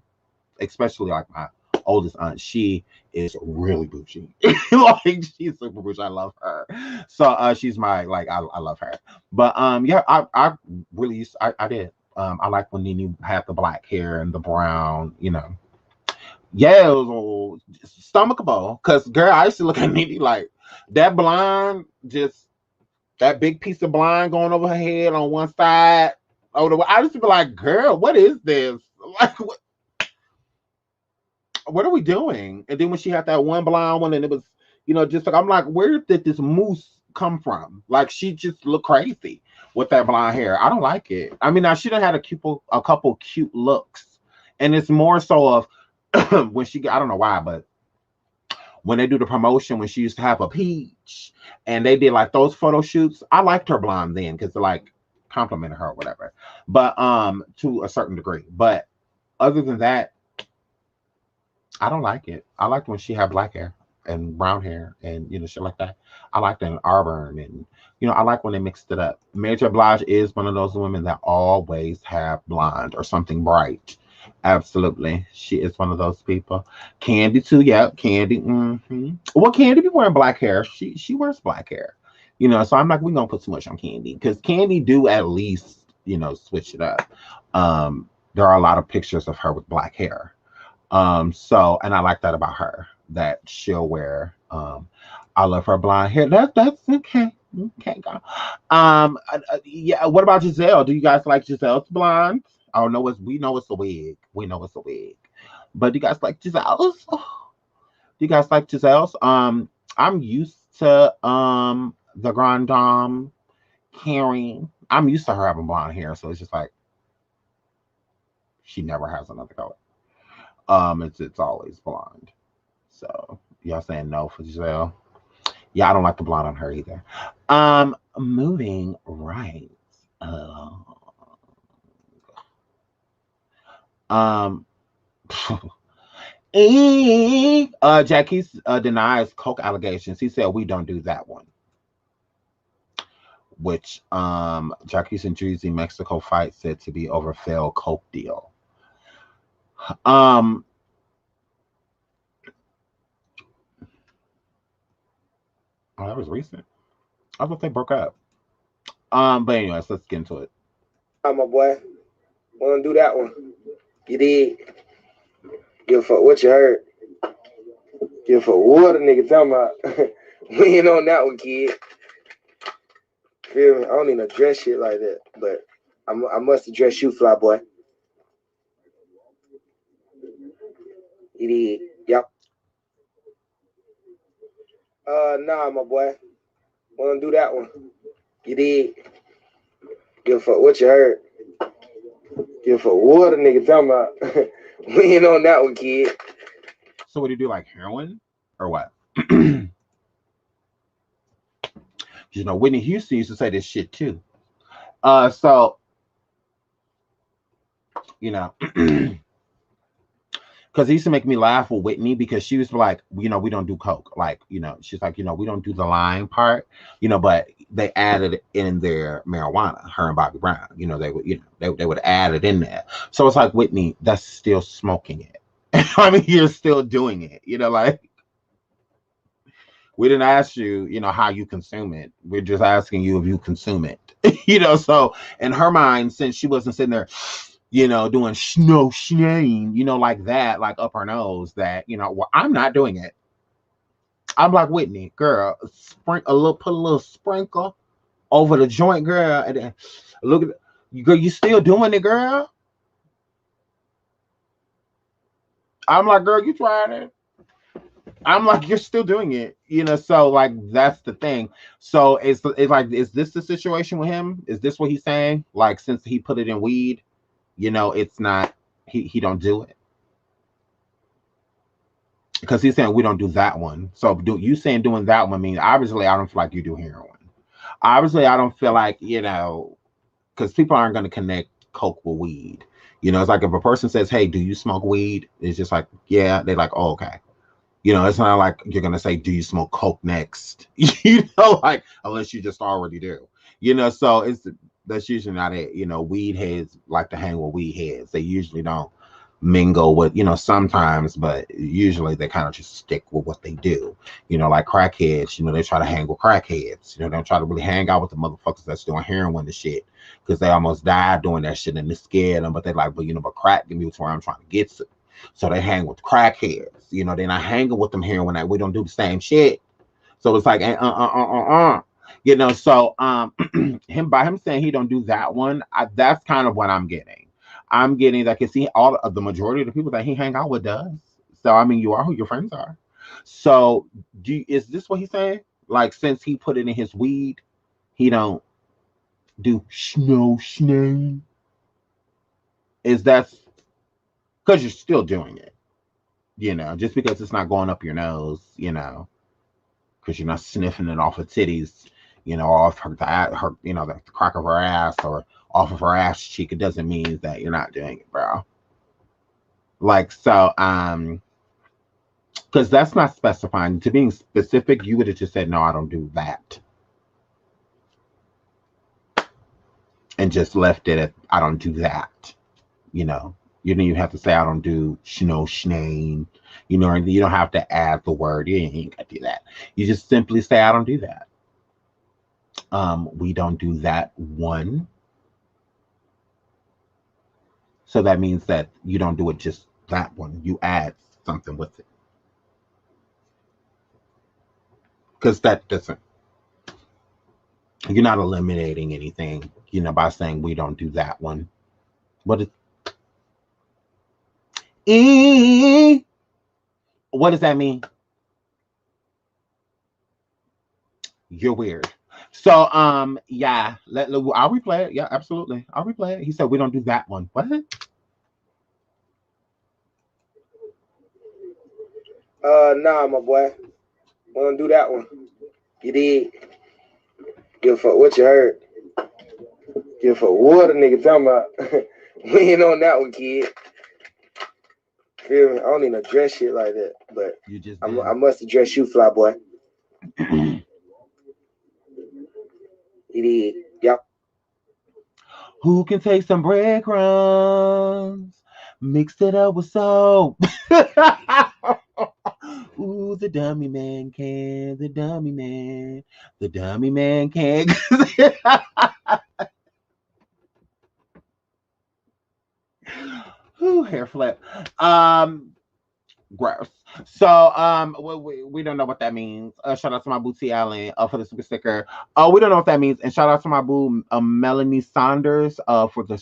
especially like my oldest aunt, she is really bougie. Like she's super bougie. I love her. So she's my like I love her. But yeah, I really used I did. I like when Nene had the black hair and the brown, you know. Yeah, it was stomachable. Cause girl, I used to look at Nene like that blonde, just that big piece of blonde going over her head on one side. I used to be like, girl, what is this? Like what are we doing? And then when she had that one blonde one, and it was, you know, just like I'm like, where did this mousse come from? Like she just looked crazy with that blonde hair. I don't like it. I mean, now she done had a couple cute looks, and it's more so of when she, I don't know why, but when they do the promotion, when she used to have a peach, and they did like those photo shoots, I liked her blonde then because they like complimented her or whatever, but to a certain degree. But other than that, I don't like it. I liked when she had black hair and brown hair and you know shit like that. I liked it in Auburn, and you know I like when they mixed it up. Mary J. Blige is one of those women that always have blonde or something bright. Absolutely, she is one of those people. Candy too, yeah, Candy. Well, Candy be wearing black hair. She wears black hair, you know. So I'm like, we gonna put too much on Candy because Candy do at least you know switch it up. There are a lot of pictures of her with black hair. So and I like that about her, that she'll wear I love her blonde hair. That's okay. Okay, girl. Yeah, what about Giselle? Do you guys like Giselle's blonde? Oh no, we know it's a wig. We know it's a wig. But do you guys like Giselle's? Do you guys like Giselle's? I'm used to the Grand Dame Karen. I'm used to her having blonde hair, so it's just like she never has another color. It's always blonde. So y'all saying no for Giselle? Yeah, I don't like the blonde on her either. Moving right. Um, Jackie's denies coke allegations. He said we don't do that one. Which Jackie's and Jersey Mexico fight said to be over failed coke deal. Oh, that was recent. I thought they broke up. But anyways, let's get into it. Hi, my boy. Wanna do that one? You did. Give a fuck what you heard. Give a fuck what a nigga talking about. We ain't on that one, kid. Feel me? I don't even address shit like that, but I must address you, fly boy. You did. Yep. Nah, my boy. Wanna do that one? You did. Give a fuck what you heard. Give a fuck what a nigga talking about. We ain't on that one, kid. So what do you do, like heroin or what? Whitney Houston used to say this shit too. So you know, because he used to make me laugh with Whitney because she was like, we don't do coke, like, she's like, we don't do the lying part, but they added in their marijuana, her and Bobby Brown, they would, they would add it in there. So it's like, Whitney, that's still smoking it. I mean, you're still doing it, like. We didn't ask you, how you consume it. We're just asking you if you consume it. So in her mind, since she wasn't sitting there, doing shane, like that, like up her nose, that, well, I'm not doing it. I'm like, Whitney, girl, put a little sprinkle over the joint, girl, and then look at it. Girl, you still doing it, girl? I'm like, girl, you tried it. I'm like, you're still doing it, so like that's the thing. So it's like, is this the situation with him? Is this what he's saying? Like, since he put it in weed, it's not, he don't do it. Because he's saying we don't do that one. So you saying doing that one means obviously I don't feel like you do heroin. Obviously I don't feel like, because people aren't going to connect coke with weed. It's like if a person says, hey, do you smoke weed? It's just like, yeah. They're like, oh, okay. It's not like you're going to say, do you smoke coke next? Like, unless you just already do. So that's usually not it. Weed heads like to hang with weed heads. They usually don't mingle with, sometimes, but usually they kind of just stick with what they do. Like crackheads, they try to hang with crackheads. They don't try to really hang out with the motherfuckers that's doing heroin and shit, because they almost died doing that shit and it scared them. But they're like, but crack can be where I'm trying to get to. So they hang with crackheads. They're not hanging with them heroin. That we don't do the same shit. So it's like, So him saying he don't do that one, that's kind of what I'm getting. I'm getting that, because all of the majority of the people that he hang out with does. So I mean, you are who your friends are. So is this what he's saying? Like, since he put it in his weed, he don't do snake? Is that because you're still doing it? Just because it's not going up your nose, because you're not sniffing it off of titties, off her, the crack of her ass or off of her ass cheek, it doesn't mean that you're not doing it, bro. Like, so, because that's not specifying. To being specific, you would have just said, no, I don't do that. And just left it at, I don't do that. You don't even have to say, I don't do schnane. You don't have to add the word. You ain't got to do that. You just simply say, I don't do that. We don't do that one. So that means that you don't do it just that one. You add something with it. Because that doesn't, you're not eliminating anything, by saying we don't do that one. What does that mean? You're weird. So, yeah, I'll replay it. Yeah, absolutely. I'll replay it. He said we don't do that one. What? Nah, my boy. Wanna do that one? You did. Give a fuck what you heard. Give a fuck what a nigga talking about. We ain't on that one, kid. Feel me? I don't even address shit like that, but You just I must address you, fly boy. You did. Yep. Who can take some breadcrumbs, mix it up with soap? Ooh, the dummy man can. The dummy man. The dummy man can. Ooh, hair flip. Gross. So we don't know what that means. Shout out to my boo T Allen for the super sticker. We don't know what that means. And shout out to my boo Melanie Saunders for the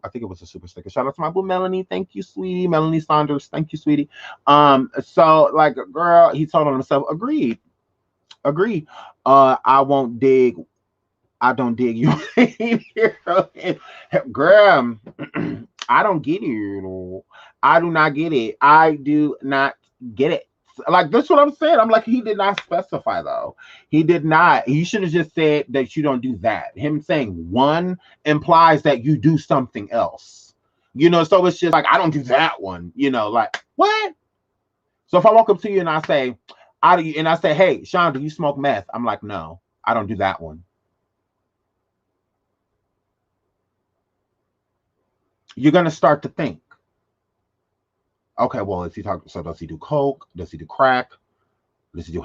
I think it was a super sticker. Shout out to my boo Melanie. Thank you, sweetie. Melanie Saunders. Thank you, sweetie. So like girl, he told on himself, agreed. Agreed. I won't dig. I don't dig you. Girl, I don't get it. I do not get it. I do not get it. Like that's what I'm saying. I'm like, he did not specify though. He did not. He should have just said that you don't do that. Him saying one implies that you do something else. So it's just like I don't do that one. Like what? So if I walk up to you and I say, hey, Sean, do you smoke meth? I'm like, no, I don't do that one. You're gonna start to think. Okay, well, is he talking? So does he do coke? Does he do crack? Does he do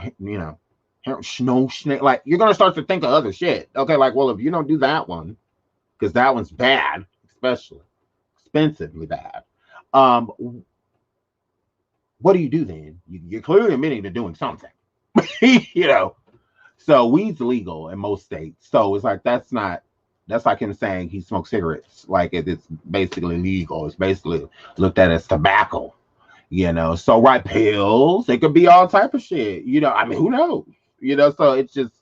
snow snake? Like you're gonna start to think of other shit. Okay, like well, if you don't do that one, because that one's bad, especially expensively bad. What do you do then? You're clearly admitting to doing something. So weed's legal in most states. So it's like that's like him saying he smokes cigarettes. Like it's basically legal. It's basically looked at as tobacco. So right, pills, it could be all type of shit. I mean, who knows? So it just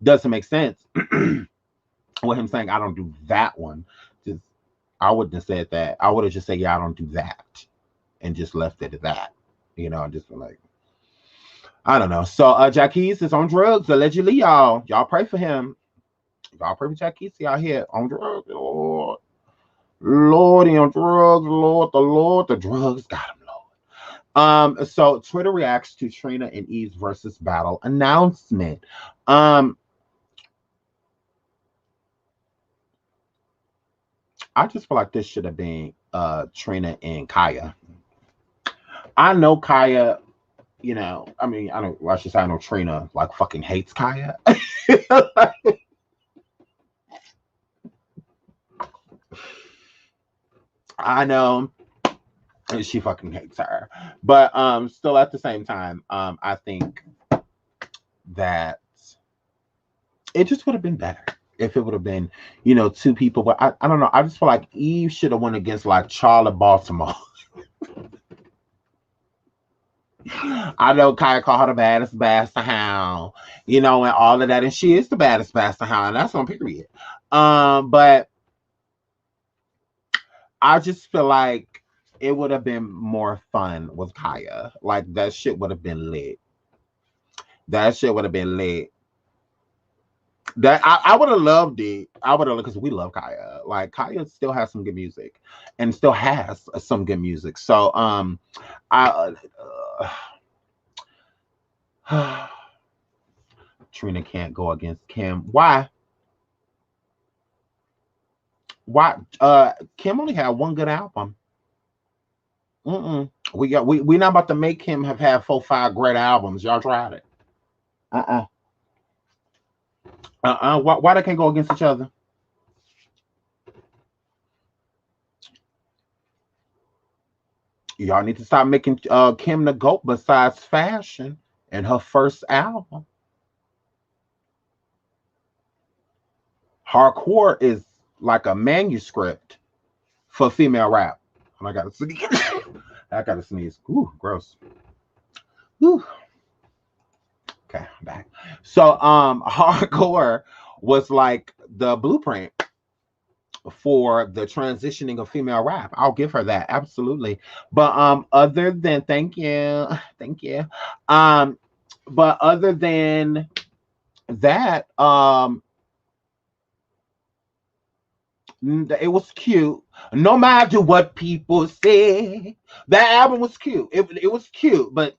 doesn't make sense. With him saying I don't do that one. Just I wouldn't have said that. I would have just said, yeah, I don't do that. And just left it at that. Just like I don't know. So Jackie's is on drugs, allegedly, y'all. Y'all pray for him. Y'all pray for Jackie's out here on drugs, Lord. Lord, he on drugs, Lord, the drugs got him, Lord. So Twitter reacts to Trina and Eve's Verzuz battle announcement. I just feel like this should have been Trina and Kaya. I know Kaya, I mean, I should say I know Trina like fucking hates Kaya. I know she fucking hates her. But still at the same time, I think that it just would have been better if it would have been, two people. But I don't know. I just feel like Eve should have went against like Charlotte Baltimore. I know Kaya called her the baddest bastard hound, and all of that, and she is the baddest bastard hound. That's on period. But I just feel like it would have been more fun with Kaya. Like that shit would have been lit. That shit would have been lit. That I would have loved it. I would have, because we love Kaya. Like Kaya still has some good music, and still has some good music. So Trina can't go against Kim. Why? Why? Kim only had one good album. We not about to make him have had 4-5 great albums. Y'all tried it. Why they can't go against each other? Y'all need to stop making Kim the GOAT besides fashion and her first album. Hardcore is like a manuscript for female rap. And I gotta sneeze. I gotta sneeze. Ooh, gross. Ooh. Okay, I'm back. So hardcore was like the blueprint for the transitioning of female rap. I'll give her that, absolutely. But other than thank you. But other than that, it was cute. No matter what people say, that album was cute. It was cute, but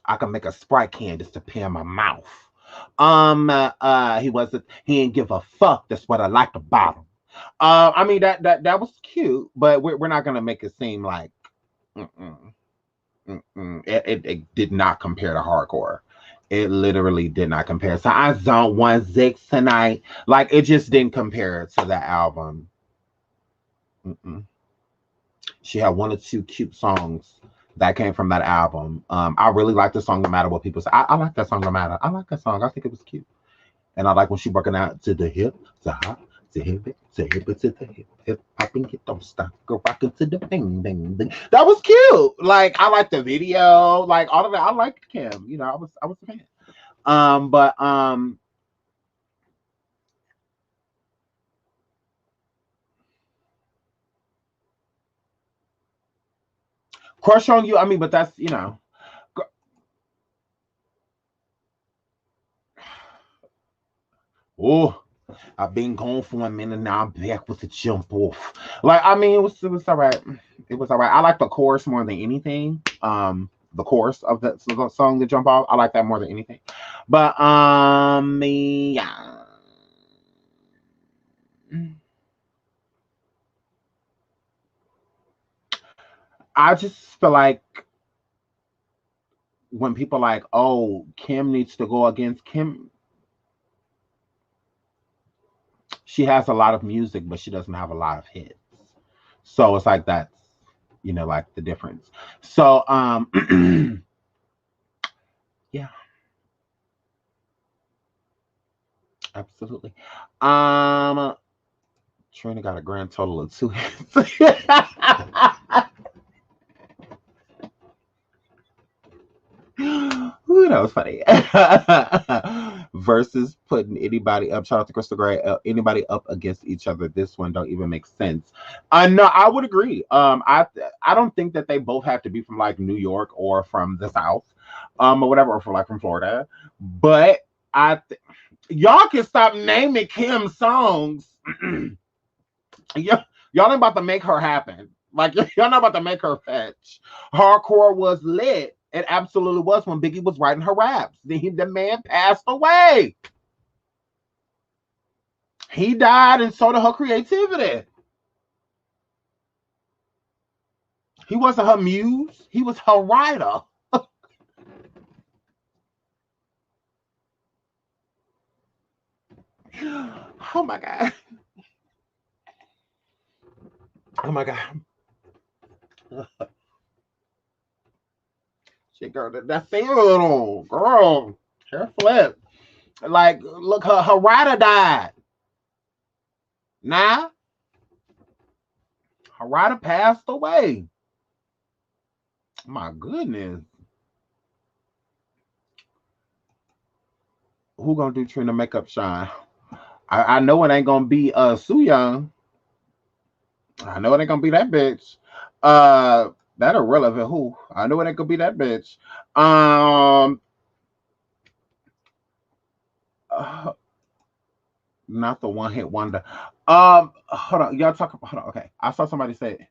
I can make a Sprite can just appear in my mouth. He didn't give a fuck. That's what I liked about him. I mean that was cute, but we're not gonna make it seem like it did not compare to hardcore. It literally did not compare. So I don't want Zix tonight. Like it just didn't compare to that album. She had one or two cute songs that came from that album. I really like the song No Matter What People Say. I like that song No Matter. I like that song. I think it was cute. And I like when she working out to the hip, to hop, to hip it, to hip it, to the hip, hip popping it, don't stop, go rocking to the bing, bing, bing. That was cute. Like I like the video, like all of that. I liked Kim. You know, I was a fan. But crush on you. I mean, but that's Oh, I've been gone for a minute now. I'm back with the jump off. Like, I mean, it was all right. It was all right. I like the chorus more than anything. The chorus of the song, the jump off. I like that more than anything. But yeah. I just feel like when people like, oh, Kim needs to go against Kim, she has a lot of music, but she doesn't have a lot of hits. So it's like that's like the difference. So yeah, absolutely. Trina got a grand total of 2 hits. Ooh, that was funny. Versus putting anybody up. Shout out to Crystal Gray. Anybody up against each other. This one don't even make sense. No, I would agree. I don't think that they both have to be from like New York or from the South, or whatever, or from Florida. But y'all can stop naming Kim's songs. Y'all ain't about to make her happen. Like y'all not about to make her fetch. Hardcore was lit. It absolutely was when Biggie was writing her raps. The man passed away. He died, and so did her creativity. He wasn't her muse. He was her writer. Oh my God. Oh my God. Shit, girl, that little girl, hair flip. Like, look, her rider died. Nah, her rider passed away. My goodness. Who gonna do Trina makeup shine? I know it ain't gonna be Soo Young. I know it ain't gonna be that bitch. That irrelevant who? I know it ain't gonna be that bitch. Uh, Not the one hit wonder. Hold on, y'all talk about. Hold on, okay. I saw somebody say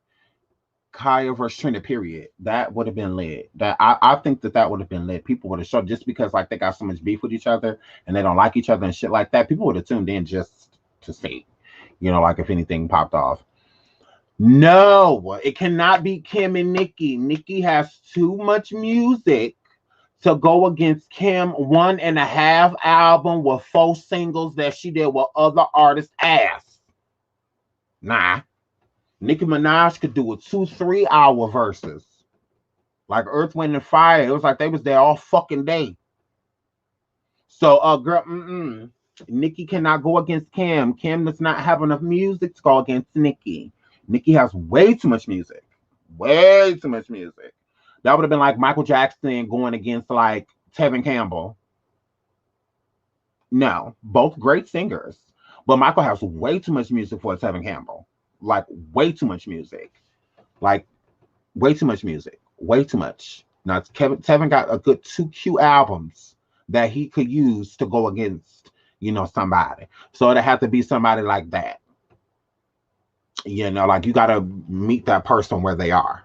Kaya versus Trina. Period. That would have been lit. I think that would have been lit. People would have showed just because like they got so much beef with each other and they don't like each other and shit like that. People would have tuned in just to see, like if anything popped off. No, it cannot be Kim and Nicki. Nicki has too much music to go against Kim 1.5 album with 4 singles that she did with other artists' ass. Nah. Nicki Minaj could do a 2-3 hour verses. Like Earth, Wind, and Fire. It was like they was there all fucking day. So, girl, Nicki cannot go against Kim. Kim does not have enough music to go against Nicki. Nicki has way too much music. Way too much music. That would have been like Michael Jackson going against like Tevin Campbell. No, both great singers. But Michael has way too much music for Tevin Campbell. Like way too much music. Like way too much music. Way too much. Now Tevin got a good 2 Q albums that he could use to go against, somebody. So it'd have to be somebody like that. Like you gotta meet that person where they are.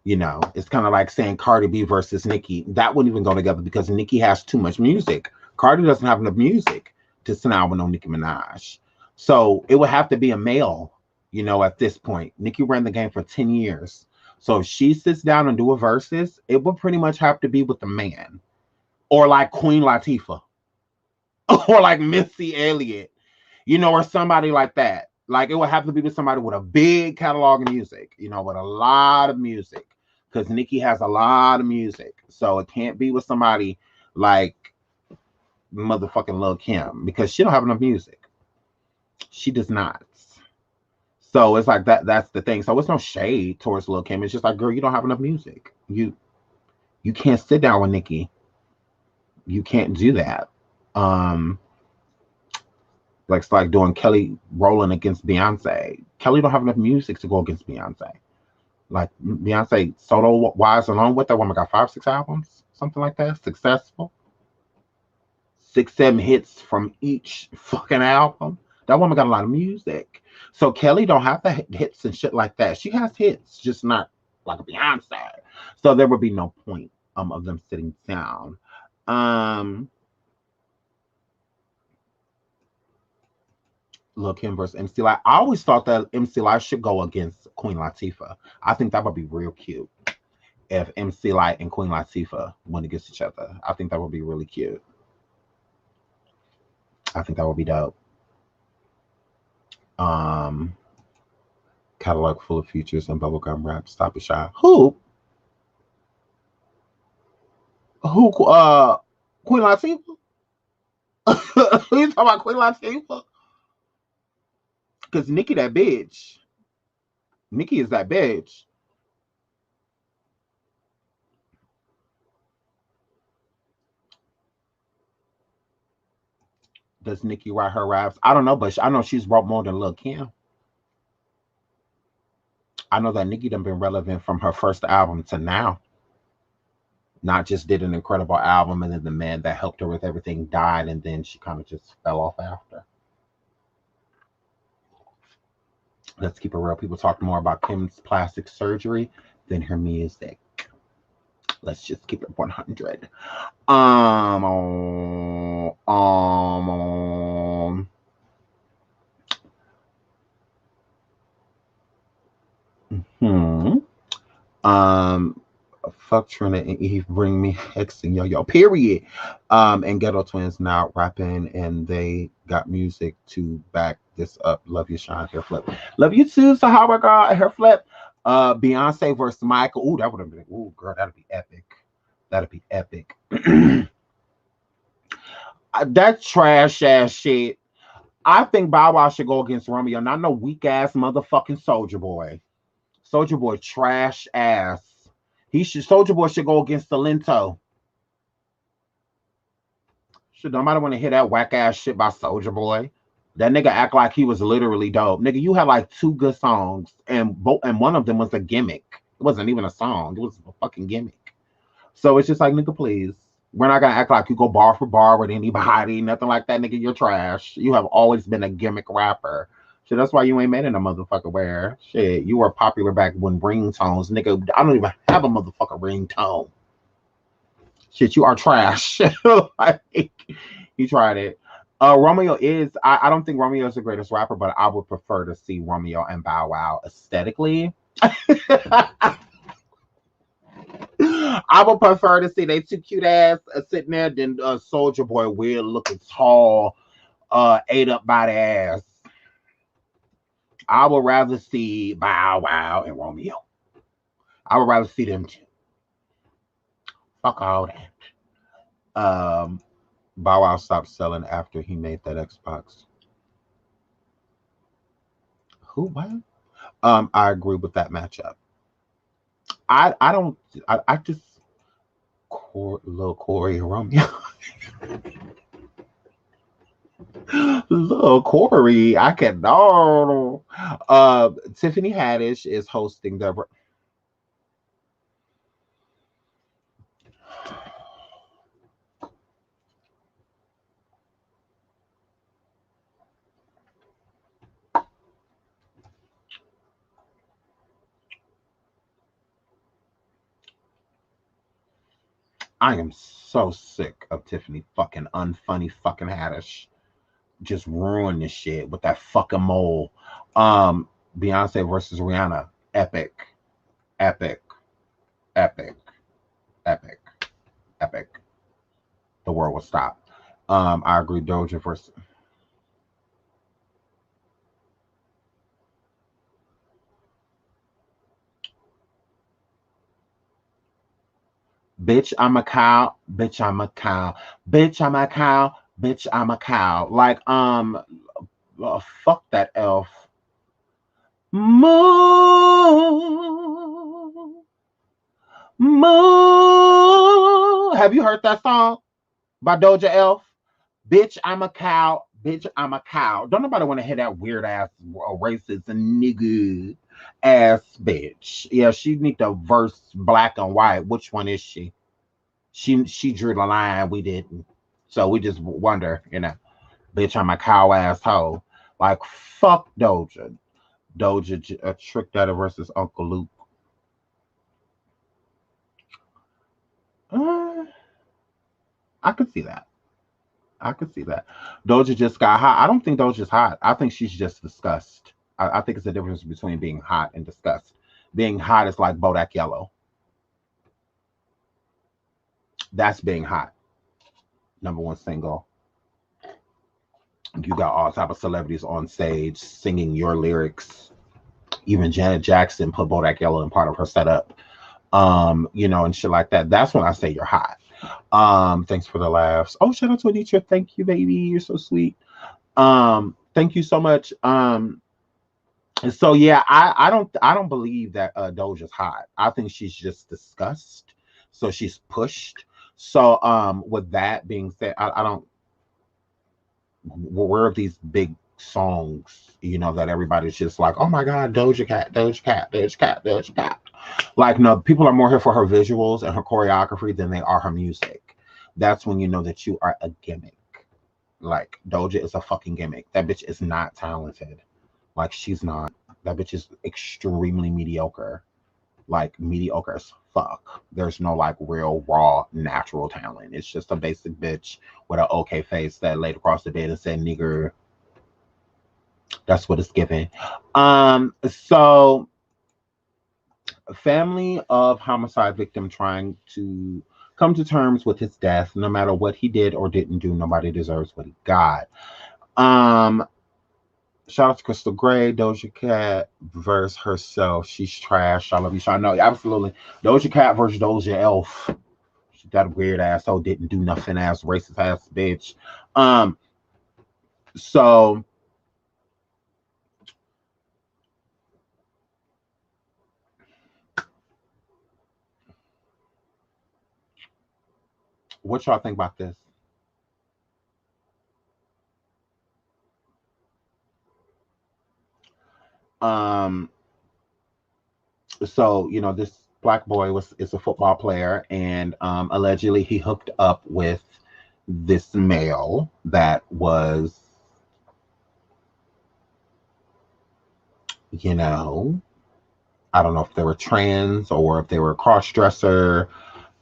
It's kind of like saying Cardi B versus Nicki. That wouldn't even go together because Nicki has too much music. Cardi doesn't have enough music to sit down with no Nicki Minaj. So it would have to be a male, at this point. Nicki ran the game for 10 years. So if she sits down and do a versus, it would pretty much have to be with a man. Or like Queen Latifah. Or like Missy Elliott. Or somebody like that. Like it would have to be with somebody with a big catalog of music, you know, with a lot of music. Because Nicki has a lot of music. So it can't be with somebody like motherfucking Lil Kim because she don't have enough music. She does not. So it's like that's the thing. So it's no shade towards Lil Kim. It's just like, girl, you don't have enough music. You can't sit down with Nicki. You can't do that. Um like it's like doing Kelly Rowland against Beyonce. Kelly don't have enough music to go against Beyonce. Like Beyonce solo wise alone with that woman got 5, 6 albums, something like that. Successful. 6, 7 hits from each fucking album. That woman got a lot of music. So Kelly don't have the hits and shit like that. She has hits, just not like a Beyonce. So there would be no point of them sitting down. Lil Kim versus MC Light. I always thought that MC Light should go against Queen Latifah. I think that would be real cute if MC Light and Queen Latifah went against each other. I think that would be really cute. I think that would be dope. Catalog full of features and bubblegum rap. Stop it, shy. Who? Queen Latifah? You talking about Queen Latifah? Because Nicki that bitch. Nicki is that bitch. Does Nicki write her raps? I don't know, but I know she's wrote more than Lil Kim. I know that Nicki done been relevant from her first album to now. Not just did an incredible album and then the man that helped her with everything died and then she kind of just fell off after. Let's keep it real. People talk more about Kim's plastic surgery than her music. Let's just keep it 100. Fuck Trina and Eve bring me hexing yo period. And Ghetto Twins now rapping and they got music to back this up. Love you, Sean. Hair flip. Love you too, Sahara girl. Hair flip. Beyonce versus Michael. Ooh, that would have been. Ooh, girl, that'd be epic. That'd be epic. That trash ass shit. I think Bow Wow should go against Romeo. Not no weak ass motherfucking Soldier Boy. Soldier Boy trash ass. Soldier Boy should go against Salento. Should nobody want to hear that whack ass shit by Soldier Boy? That nigga act like he was literally dope. Nigga, you had like 2 good songs, and one of them was a gimmick. It wasn't even a song. It was a fucking gimmick. So it's just like, nigga, please. We're not gonna act like you go bar for bar with anybody, nothing like that, nigga. You're trash. You have always been a gimmick rapper. Shit, that's why you ain't made it a motherfucker where shit, you were popular back when ringtones, nigga. I don't even have a motherfucker ringtone. Shit, you are trash. Like, you tried it. Romeo is, I don't think Romeo is the greatest rapper, but I would prefer to see Romeo and Bow Wow aesthetically. I would prefer to see they 2 cute ass sitting there than Soldier Boy weird looking tall, ate up by the ass. I would rather see Bow Wow and Romeo. I would rather see them 2. Fuck all that. Bow Wow stopped selling after he made that Xbox. Who? What? I agree with that matchup. I just little Corey and Romeo. Little Corey, I can no. Tiffany Haddish is hosting the. I am so sick of Tiffany fucking unfunny fucking Haddish. Just ruin this shit with that fucking mole. Beyonce versus Rihanna. Epic. Epic. Epic. Epic. Epic. The world will stop. I agree. Doja versus. Bitch, I'm a cow. Bitch, I'm a cow. Bitch, I'm a cow. Bitch, I'm a cow. Like, fuck that elf. Moo. Moo. Have you heard that song by Doja Elf? Bitch, I'm a cow. Bitch, I'm a cow. Don't nobody want to hear that weird ass racist nigga ass bitch. Yeah, she need to verse black and white. Which one is she? She drew the line, we didn't. So we just wonder, bitch, I'm a cow asshole. Like fuck Doja. Doja Trick Daddy versus Uncle Luke. Uh, I could see that. I could see that. Doja just got hot. I don't think Doja's hot. I think she's just disgust. I think it's a difference between being hot and disgust. Being hot is like Bodak Yellow. That's being hot. Number one single. You got all type of celebrities on stage singing your lyrics. Even Janet Jackson put Bodak Yellow in part of her setup. And shit like that. That's when I say you're hot. Thanks for the laughs. Oh, shout out to Anitra. Thank you, baby. You're so sweet. Thank you so much. So yeah, I don't believe that Doja's hot. I think she's just disgust. So she's pushed. So with that being said, I don't where are these big songs, that everybody's just like, oh my god, Doja Cat, Doja Cat, Doja Cat, Doja Cat. Like, no, people are more here for her visuals and her choreography than they are her music. That's when you know that you are a gimmick. Like, Doja is a fucking gimmick. That bitch is not talented. Like, she's not. That bitch is extremely mediocre. Like, mediocre as fuck. There's no, like, real, raw, natural talent. It's just a basic bitch with an okay face that laid across the bed and said, nigger. That's what it's giving. So family of homicide victim trying to come to terms with his death. No matter what he did or didn't do, nobody deserves what he got. Shout out to Crystal Gray, Doja Cat versus herself. She's trash. I love you. I know, absolutely. Doja Cat versus Doja Elf. She got a weird asshole, didn't do nothing ass, racist ass bitch. So what y'all think about this? So this black boy is a football player, and allegedly he hooked up with this male that was, I don't know if they were trans or if they were a cross dresser.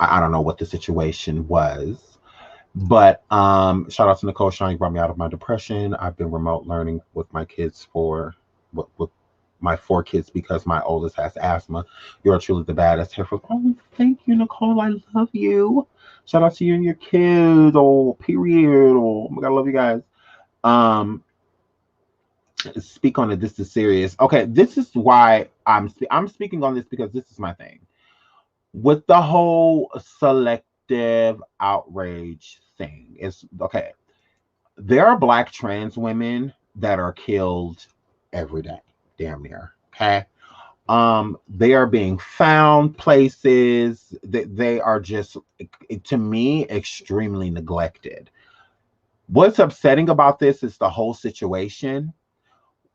I don't know what the situation was. But shout out to Nicole Shawn, you brought me out of my depression. I've been remote learning with my kids with my 4 kids because my oldest has asthma. You are truly the baddest here for. Oh, thank you, Nicole. I love you. Shout out to you and your kids. Oh, period. Oh my god, I love you guys. Speak on it. This is serious. Okay, this is why I'm speaking on this, because this is my thing with the whole selective outrage thing. Is okay. There are black trans women that are killed every day, damn near. Okay. They are being found places that they are just, to me, extremely neglected. What's upsetting about this is the whole situation.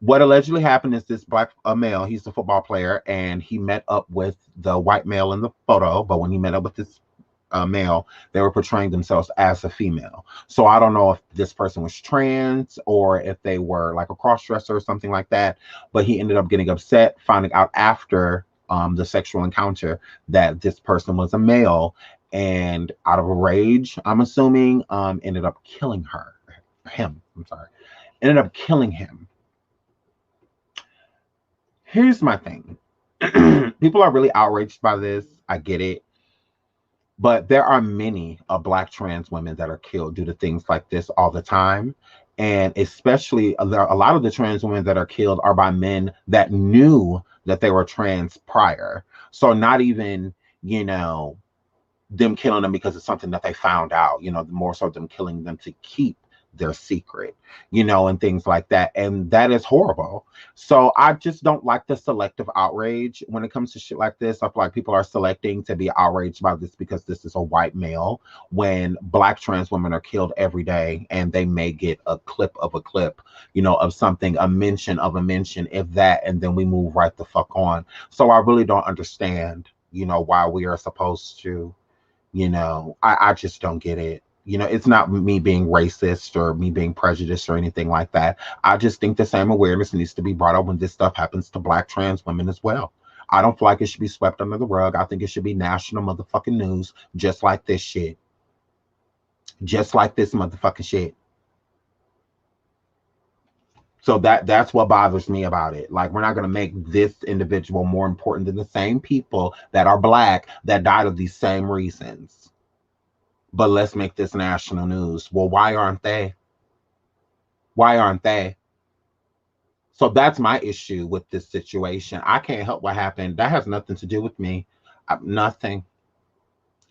What allegedly happened is this black male, he's a football player, and he met up with the white male in the photo, but when he met up with this male, they were portraying themselves as a female. So I don't know if this person was trans or if they were like a cross-dresser or something like that, but he ended up getting upset, finding out after the sexual encounter that this person was a male, and out of a rage, I'm assuming, ended up killing him. Ended up killing him. Here's my thing. People are really outraged by this. I get it. But there are many black trans women that are killed due to things like this all the time. And especially a lot of the trans women that are killed are by men that knew that they were trans prior. So not even, them killing them because it's something that they found out, more so them killing them to keep their secret, and things like that. And that is horrible. So I just don't like the selective outrage when it comes to shit like this. I feel like people are selecting to be outraged by this because this is a white male, when black trans women are killed every day, and they may get a clip of a clip, of something, a mention of a mention, if that, and then we move right the fuck on. So I really don't understand, why we are supposed to, I just don't get it. It's not me being racist or me being prejudiced or anything like that. I just think the same awareness needs to be brought up when this stuff happens to black trans women as well. I don't feel like it should be swept under the rug. I think it should be national motherfucking news, just like this shit. Just like this motherfucking shit. So that's what bothers me about it. Like, we're not going to make this individual more important than the same people that are black that died of these same reasons. But let's make this national news. Well, why aren't they? Why aren't they? So that's my issue with this situation. I can't help what happened. That has nothing to do with me. Nothing.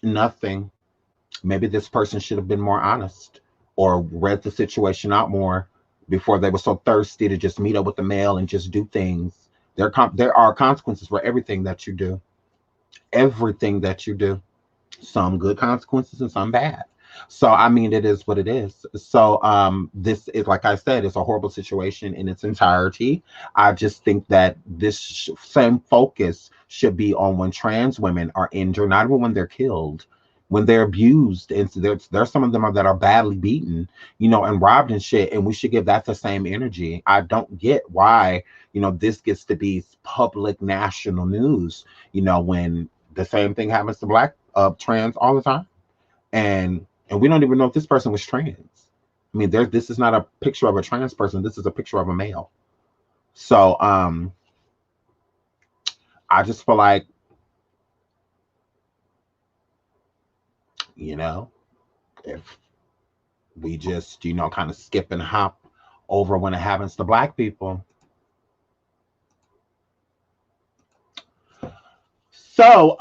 Nothing. Maybe this person should have been more honest or read the situation out more before they were so thirsty to just meet up with the male and just do things. There are consequences for everything that you do. Everything that you do. Some good consequences and some bad. So I mean, it is what it is. So this is, like I said, it's a horrible situation in its entirety. I just think that this same focus should be on when trans women are injured, not even when they're killed, when they're abused. And there's some of them that are badly beaten, and robbed and shit. And we should give that the same energy. I don't get why, this gets to be public national news, when the same thing happens to black trans all the time. And we don't even know if this person was trans. I mean, this is not a picture of a trans person. This is a picture of a male. So I just feel like, if we just, kind of skip and hop over when it happens to black people. So,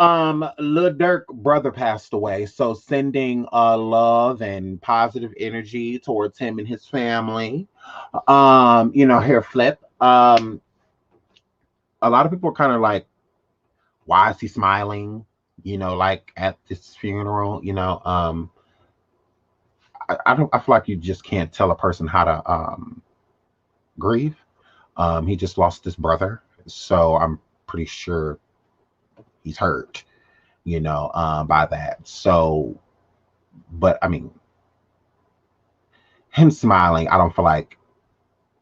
Lil Durk brother passed away. So sending love and positive energy towards him and his family. Hair flip. A lot of people are kind of like, why is he smiling? Like at this funeral, I feel like you just can't tell a person how to grieve. He just lost his brother. So I'm pretty sure he's hurt, by that. So, but I mean, him smiling, I don't feel like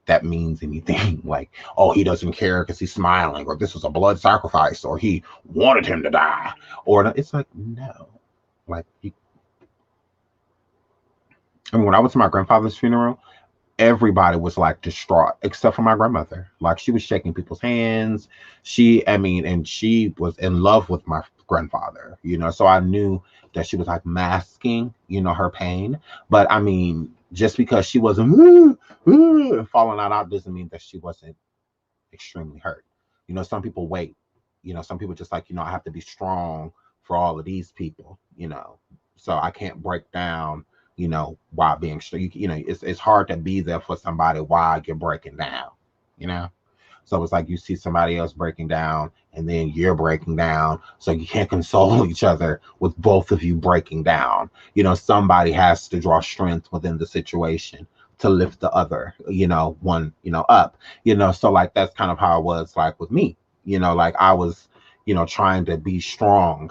that means anything. Like, oh, he doesn't care because he's smiling, or this was a blood sacrifice, or he wanted him to die, or it's like, no. Like, when I went to my grandfather's funeral, everybody was like distraught except for my grandmother. Like, she was shaking people's hands. And she was in love with my grandfather, so I knew that she was like masking, her pain. But I mean, just because she wasn't falling out doesn't mean that she wasn't extremely hurt. Some people wait, some people just like, I have to be strong for all of these people, so I can't break down, while being strong. It's hard to be there for somebody while you're breaking down, So it's like you see somebody else breaking down and then you're breaking down. So you can't console each other with both of you breaking down. Somebody has to draw strength within the situation to lift the other, one, up, so like, that's kind of how it was like with me, like I was, trying to be strong,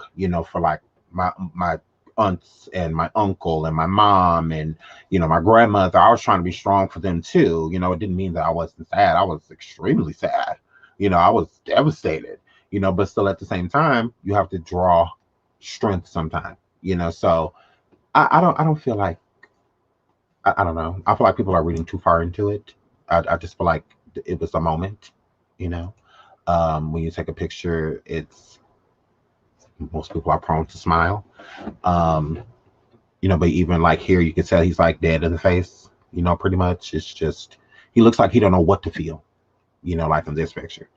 for like my aunts and my uncle and my mom and my grandmother. I was trying to be strong for them too. It didn't mean that I wasn't sad. I was extremely sad. I was devastated. But still at the same time, you have to draw strength sometimes. So I don't feel like, I don't know. I feel like people are reading too far into it. I just feel like it was a moment. When you take a picture, most people are prone to smile. But even like here, you can tell he's like dead in the face, pretty much. It's just, he looks like he don't know what to feel, like in this picture,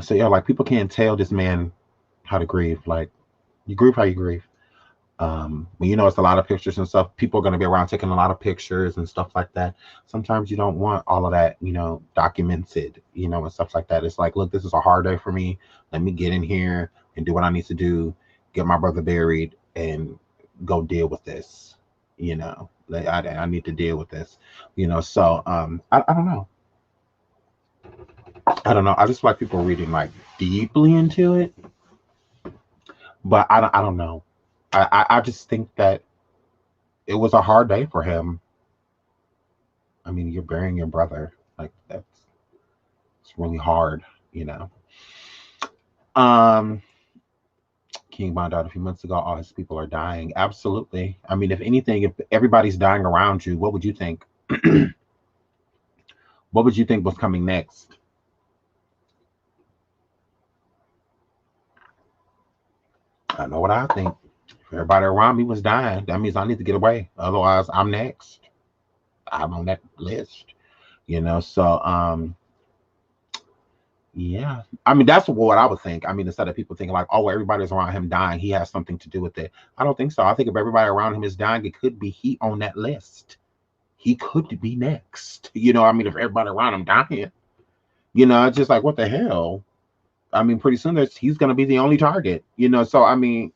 so yeah, like people can't tell this man how to grieve. Like, You grieve how you grieve. When you know it's a lot of pictures and stuff, people are going to be around taking a lot of pictures and stuff like that. Sometimes you don't want all of that, documented, and stuff like that. It's like, look, this is a hard day for me. Let me get in here and do what I need to do, get my brother buried, and go deal with this. Like, I need to deal with this. So I don't know. I don't know. I just feel like people reading like deeply into it, but I don't know. I just think that it was a hard day for him. I mean, you're burying your brother. Like it's really hard, Um, King found out a few months ago, all his people are dying. Absolutely. I mean, if anything, if everybody's dying around you, what would you think? What would you think was coming next? I know what I think. If everybody around me was dying, that means I need to get away. Otherwise, I'm next. I'm on that list. So yeah. I mean, that's what I would think. I mean, instead of people thinking like, oh, everybody's around him dying, he has something to do with it. I don't think so. I think if everybody around him is dying, it could be he on that list. He could be next. I mean, if everybody around him dying, it's just like, what the hell? I mean, pretty soon he's going to be the only target, So, I mean,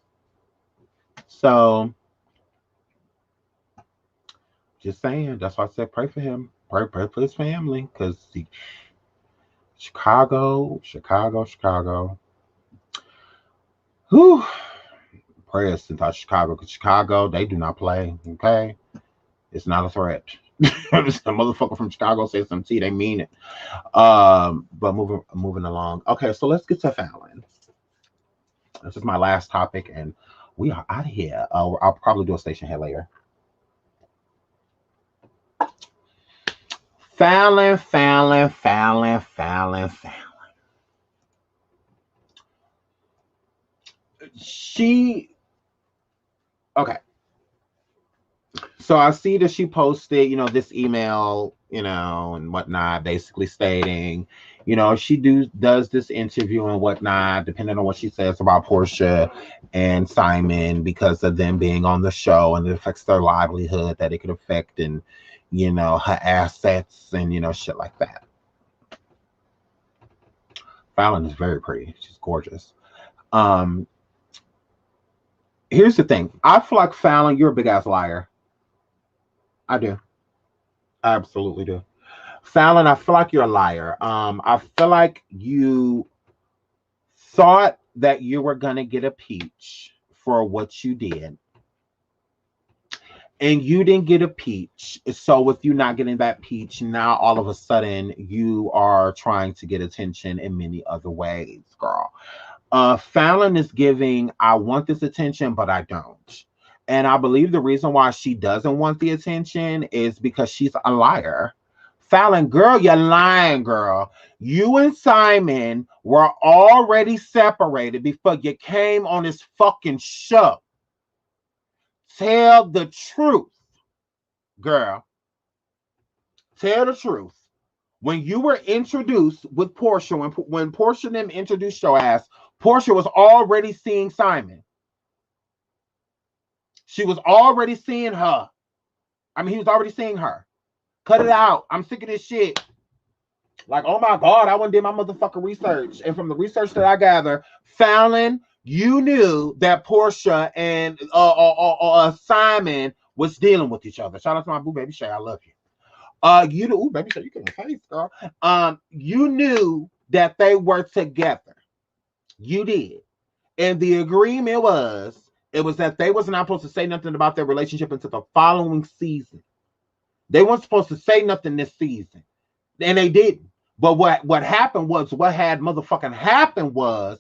just saying. That's why I said pray for him. Pray for his family, because Chicago. Whew. Prayers since Chicago, because Chicago, they do not play. Okay, it's not a threat. If a motherfucker from Chicago says something to you, they mean it. But moving along. Okay, so let's get to Fallon. This is my last topic, and we are out of here. I'll probably do a station head later. Fallon. Okay. So I see that she posted, this email, and whatnot, basically stating, she does this interview and whatnot, depending on what she says about Porsha and Simon, because of them being on the show, and it affects their livelihood, that it could affect, and her assets and shit like that. Fallon is very pretty. She's gorgeous. Here's the thing. I feel like, Fallon, you're a big ass liar. I do. I absolutely do. Fallon, I feel like you're a liar. I feel like you thought that you were gonna get a peach for what you did, and you didn't get a peach. So with you not getting that peach, now all of a sudden you are trying to get attention in many other ways, girl. Fallon is giving, I want this attention, but I don't. And I believe the reason why she doesn't want the attention is because she's a liar. Fallon, girl, you're lying, girl. You and Simon were already separated before you came on this fucking show. Tell the truth, girl. Tell the truth. When you were introduced with Porsha, when Porsha and them introduced your ass, Porsha was already seeing Simon. She was already seeing her. I mean, he was already seeing her. Cut it out. I'm sick of this shit. Like, oh my God, I went and did my motherfucking research. And from the research that I gather, Fallon, you knew that Porsha and Simon was dealing with each other. Shout out to my boo baby Shay. I love you. You knew, baby Shay, you can face, girl. You knew that they were together. You did. And the agreement was, it was that they was not supposed to say nothing about their relationship until the following season. They weren't supposed to say nothing this season. And they didn't. But what happened was, what had motherfucking happened was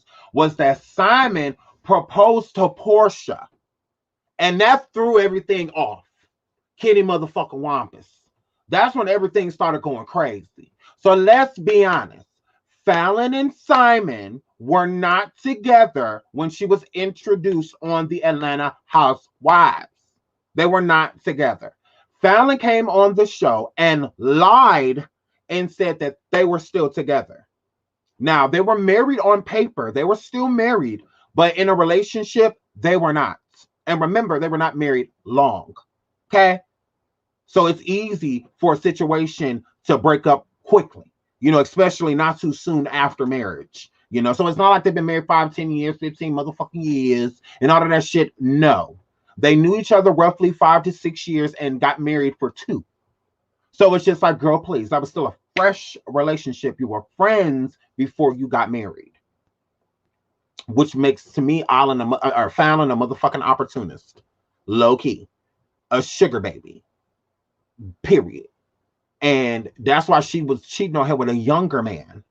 that Simon proposed to Porsha. And that threw everything off. Kitty motherfucking Wampus. That's when everything started going crazy. So let's be honest. Fallon and Simon were not together when she was introduced on the Atlanta Housewives. They were not together. Fallon came on the show and lied and said that they were still together. Now, they were married on paper. They were still married, but in a relationship, They were not. And remember, they were not married long. Okay? So it's easy for a situation to break up quickly, especially not too soon after marriage. So it's not like they've been married 5, 10 years, 15 motherfucking years, and all of that shit. No. They knew each other roughly 5 to 6 years and got married for 2. So it's just like, girl, please. That was still a fresh relationship. You were friends before you got married. Which makes, to me, Fallon a motherfucking opportunist. Low key. A sugar baby. Period. And that's why she was cheating on him with a younger man.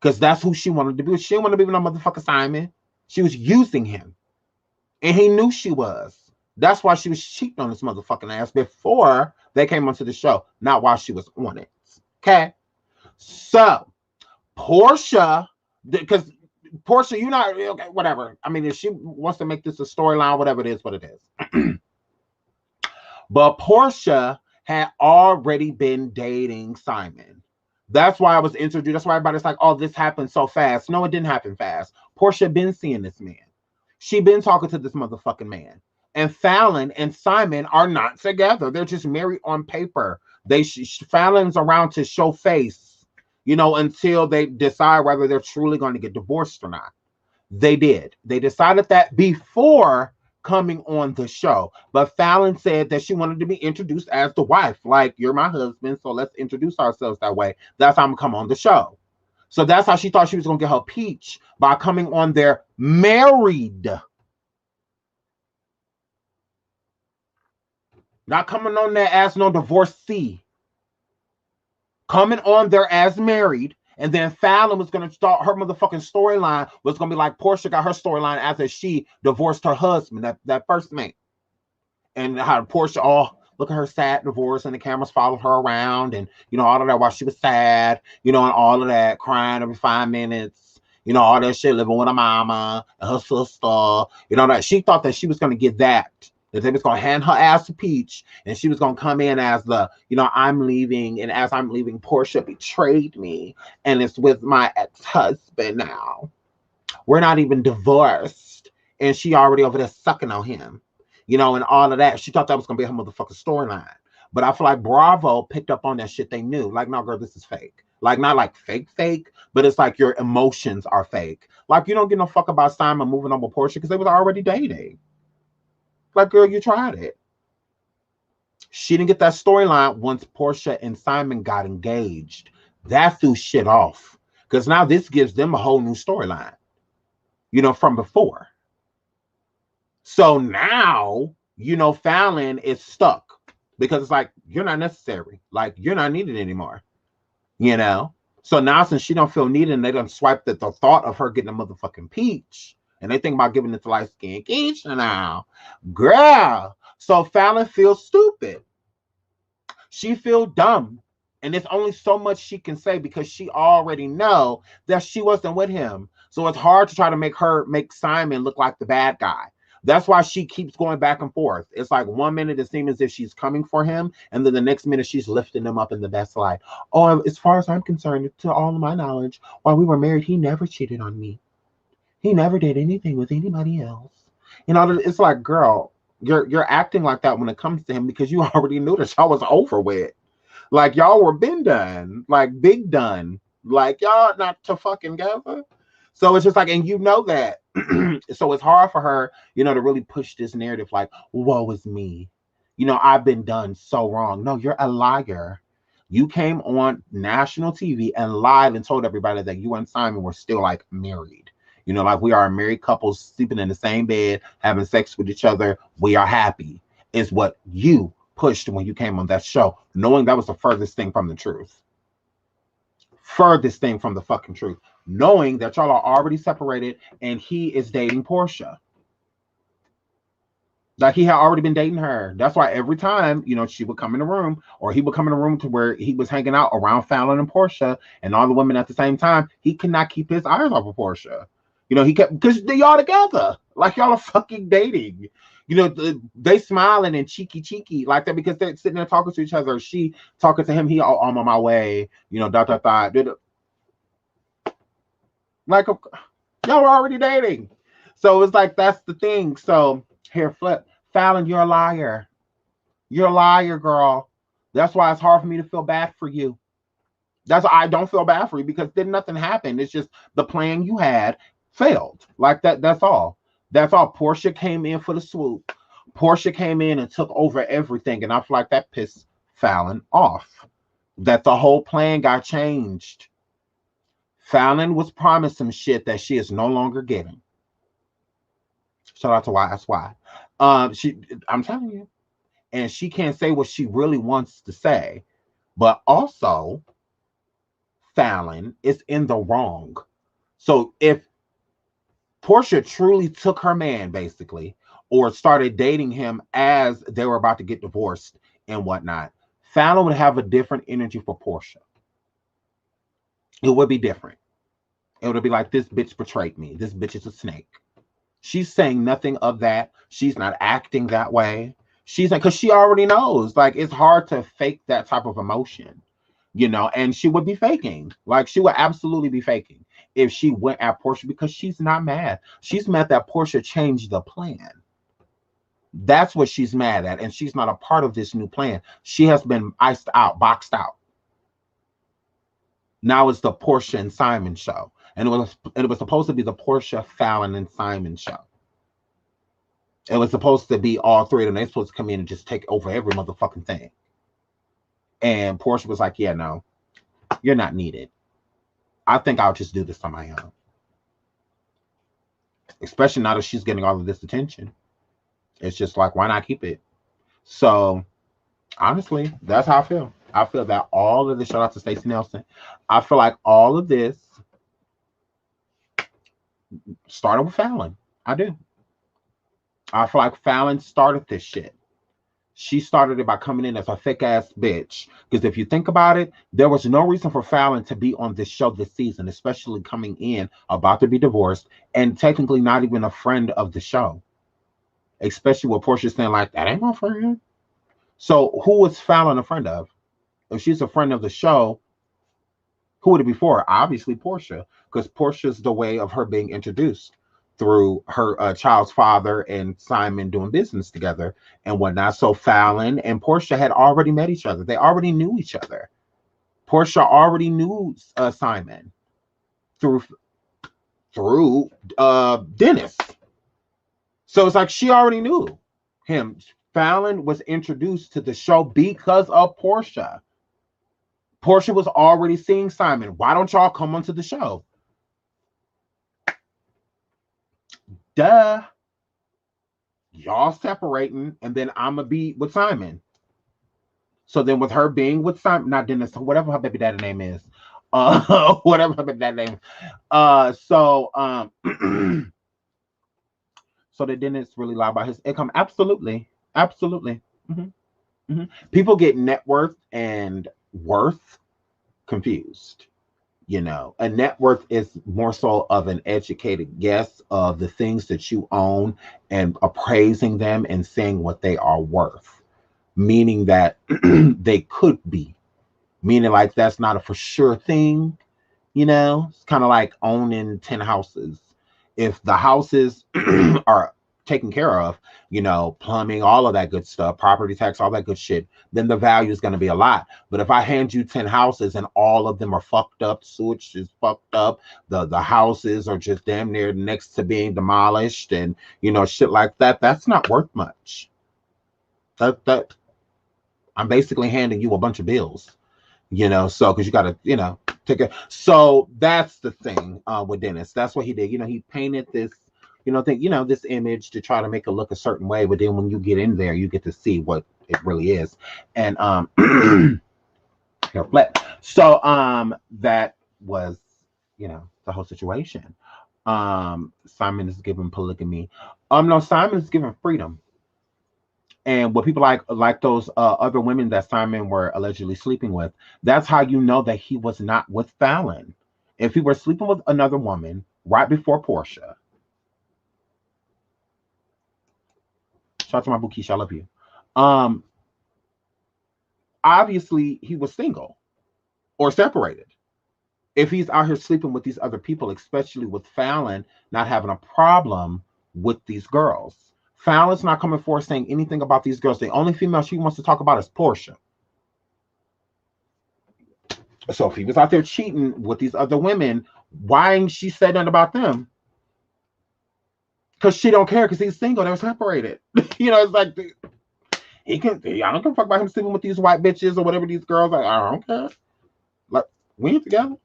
Because that's who she wanted to be. She didn't want to be with no motherfucker Simon. She was using him. And he knew she was. That's why she was cheating on this motherfucking ass before they came onto the show. Not while she was on it. Okay? So, Porsha, because Porsha, you're not, okay, whatever. I mean, if she wants to make this a storyline, whatever it is, what it is. But Porsha had already been dating Simon. That's why I was introduced. That's why everybody's like, oh, this happened so fast. No, it didn't happen fast. Porsha been seeing this man. She been talking to this motherfucking man. And Fallon and Simon are not together. They're just married on paper. Fallon's around to show face, until they decide whether they're truly going to get divorced or not. They did. They decided that before coming on the show. But Fallon said that she wanted to be introduced as the wife. Like, you're my husband, so let's introduce ourselves that way. That's how I'm going to come on the show. So that's how she thought she was going to get her peach, by coming on there married. Not coming on there as no divorcee. Coming on there as married. And then Fallon was going to start her motherfucking storyline. Was going to be like Porsha got her storyline after she divorced her husband, that first man. And how Porsha, look at her sad divorce, and the cameras followed her around, and, all of that while she was sad, and all of that, crying every 5 minutes, all that shit, living with her mama and her sister, that. She thought that she was going to get that they was going to hand her ass a peach, and she was going to come in as the, I'm leaving, and as I'm leaving, Porsha betrayed me, and it's with my ex-husband now. We're not even divorced, and she already over there sucking on him, and all of that. She thought that was going to be her motherfucking storyline. But I feel like Bravo picked up on that shit. They knew, like, no, girl, this is fake. Like, not like fake, but it's like your emotions are fake. Like, you don't give no fuck about Simon moving on with Porsha because they was already dating. Like, girl, you tried it. She didn't get that storyline once Porsha and Simon got engaged. That threw shit off. Because now this gives them a whole new storyline, from before. So now, Fallon is stuck. Because it's like, you're not necessary. Like, you're not needed anymore. So now, since she don't feel needed, and they done swiped at the thought of her getting a motherfucking peach, and they think about giving it to light-skinned Keisha now. Girl. So Fallon feels stupid. She feels dumb. And there's only so much she can say because she already know that she wasn't with him. So it's hard to try to make Simon look like the bad guy. That's why she keeps going back and forth. It's like 1 minute it seems as if she's coming for him, and then the next minute she's lifting him up in the best light. Oh, as far as I'm concerned, to all of my knowledge, while we were married, he never cheated on me. He never did anything with anybody else. It's like, girl, you're acting like that when it comes to him because you already knew that y'all was over with. Like, y'all were been done. Like, big done. Like, y'all not to fucking gather. So it's just like, and that. So it's hard for her, to really push this narrative like, woe is me. I've been done so wrong. No, you're a liar. You came on national TV and lied and told everybody that you and Simon were still, like, married. Like, we are a married couple sleeping in the same bed, having sex with each other. We are happy, is what you pushed when you came on that show, knowing that was the furthest thing from the truth. Furthest thing from the fucking truth. Knowing that y'all are already separated and he is dating Porsha. Like, he had already been dating her. That's why every time, she would come in the room, or he would come in the room to where he was hanging out around Fallon and Porsha and all the women at the same time, he could not keep his eyes off of Porsha. He kept, because they all together. Like, y'all are fucking dating. They smiling and cheeky like that because they're sitting there talking to each other. She talking to him. He, oh, I'm on my way. Like, y'all were already dating. So it's like that's the thing. So here, flip, Fallon, you're a liar. You're a liar, girl. That's why it's hard for me to feel bad for you. That's why I don't feel bad for you because then nothing happened. It's just the plan you had failed. Like that. That's all. That's all. Porsha came in for the swoop. Porsha came in and took over everything, and I feel like that pissed Fallon off. That the whole plan got changed. Fallon was promised some shit that she is no longer getting. Shout out to why. That's why. She. I'm telling you, and she can't say what she really wants to say, but also Fallon is in the wrong. So if Porsha truly took her man, basically, or started dating him as they were about to get divorced and whatnot, Fallon would have a different energy for Porsha. It would be different. It would be like, this bitch betrayed me. This bitch is a snake. She's saying nothing of that. She's not acting that way. She's like, because she already knows. Like, it's hard to fake that type of emotion, you know, and she would be faking. Like, she would absolutely be faking if she went at Porsha because she's not mad. She's mad that Porsha changed the plan. That's what she's mad at. And she's not a part of this new plan. She has been iced out, boxed out. Now it's the Porsha and Simon show. And it was supposed to be the Porsha, Fallon, and Simon show. It was supposed to be all three of them. They're supposed to come in and just take over every motherfucking thing. And Porsha was like, yeah, no, you're not needed. I think I'll just do this on my own. Especially now that she's getting all of this attention. It's just like, why not keep it? So, honestly, that's how I feel. I feel that all of this, shout out to Stacey Nelson, I feel like all of this started with Fallon. I do. I feel like Fallon started this shit. She started it by coming in as a fake ass bitch. Because if you think about it, there was no reason for Fallon to be on this show this season, especially coming in about to be divorced and technically not even a friend of the show. Especially with Porsha saying, like, that ain't my friend. So who was Fallon a friend of? If she's a friend of the show, who would it be for? Obviously Porsha, because Portia's the way of her being introduced through her child's father and Simon doing business together and whatnot. So Fallon and Porsha had already met each other. They already knew each other. Porsha already knew Simon through Dennis. So it's like she already knew him. Fallon was introduced to the show because of Porsha. Porsha was already seeing Simon. Why don't y'all come onto the show? Duh. Y'all separating, and then I'ma be with Simon. So then with her being with Simon, not Dennis, whatever her baby daddy name is. Whatever her baby daddy name. So so they didn't really lie about his income. Absolutely. Absolutely. Mm-hmm. Mm-hmm. People get net worth and worth confused. You know, a net worth is more so of an educated guess of the things that you own and appraising them and saying what they are worth, meaning that they could be, meaning like that's not a for sure thing. You know, it's kind of like owning 10 houses. If the houses are taken care of, you know, plumbing, all of that good stuff, property tax, all that good shit, then the value is going to be a lot. But if I hand you 10 houses and all of them are fucked up, sewage is fucked up, the houses are just damn near next to being demolished and, you know, shit like that, that's not worth much. That I'm basically handing you a bunch of bills, you know, so because you got to, you know, take it. So that's the thing with Dennis. That's what he did. You know, he painted this, you know, think, you know, this image to try to make it look a certain way, but then when you get in there, you get to see what it really is. And so that was, you know, the whole situation. Simon is given polygamy. No, Simon is given freedom. And what people like those other women that Simon were allegedly sleeping with, that's how you know that he was not with Fallon. If he were sleeping with another woman right before Porsha, shout out to my boo Keisha, I love you. Obviously he was single or separated. If he's out here sleeping with these other people, especially with Fallon not having a problem with these girls. Fallon's not coming forward saying anything about these girls. The only female she wants to talk about is Porsha. So if he was out there cheating with these other women, why ain't she said nothing about them? Because she don't care, because he's single. They're separated. It's like I don't give a fuck about him sleeping with these white bitches or whatever these girls are. I don't care. Like, we ain't together.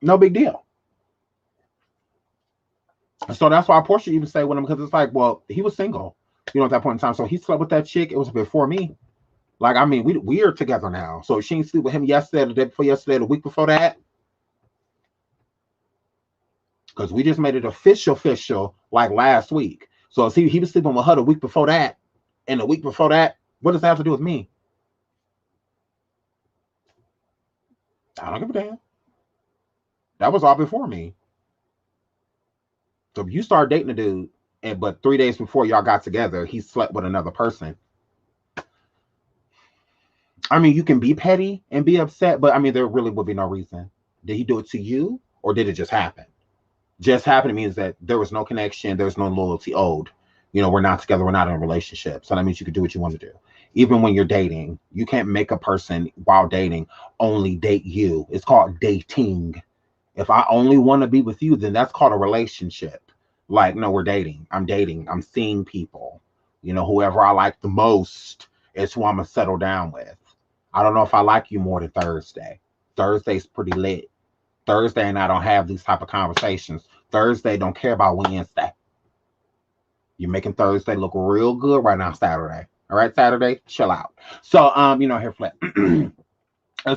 No big deal. So that's why Porsha even say with him, because it's like, well, he was single, at that point in time. So he slept with that chick. It was before me. Like, I mean, we are together now. So she ain't sleep with him yesterday, the day before yesterday, the week before that. Because we just made it official like last week. So he was sleeping with her the week before that. And the week before that, what does that have to do with me? I don't give a damn. That was all before me. So if you start dating a dude, but 3 days before y'all got together, he slept with another person. I mean, you can be petty and be upset, but I mean, there really would be no reason. Did he do it to you, or did it just happen? Just happening means that there was no connection, there's no loyalty owed. We're not together, we're not in a relationship. So that means you can do what you want to do. Even when you're dating, you can't make a person while dating only date you. It's called dating. If I only want to be with you, then that's called a relationship. Like, no, we're dating. I'm dating. I'm seeing people. Whoever I like the most is who I'm going to settle down with. I don't know if I like you more than Thursday. Thursday's pretty lit. Thursday and I don't have these type of conversations. Thursday don't care about Wednesday. You're making Thursday look real good right now, Saturday. All right, Saturday, chill out. So, here, flip.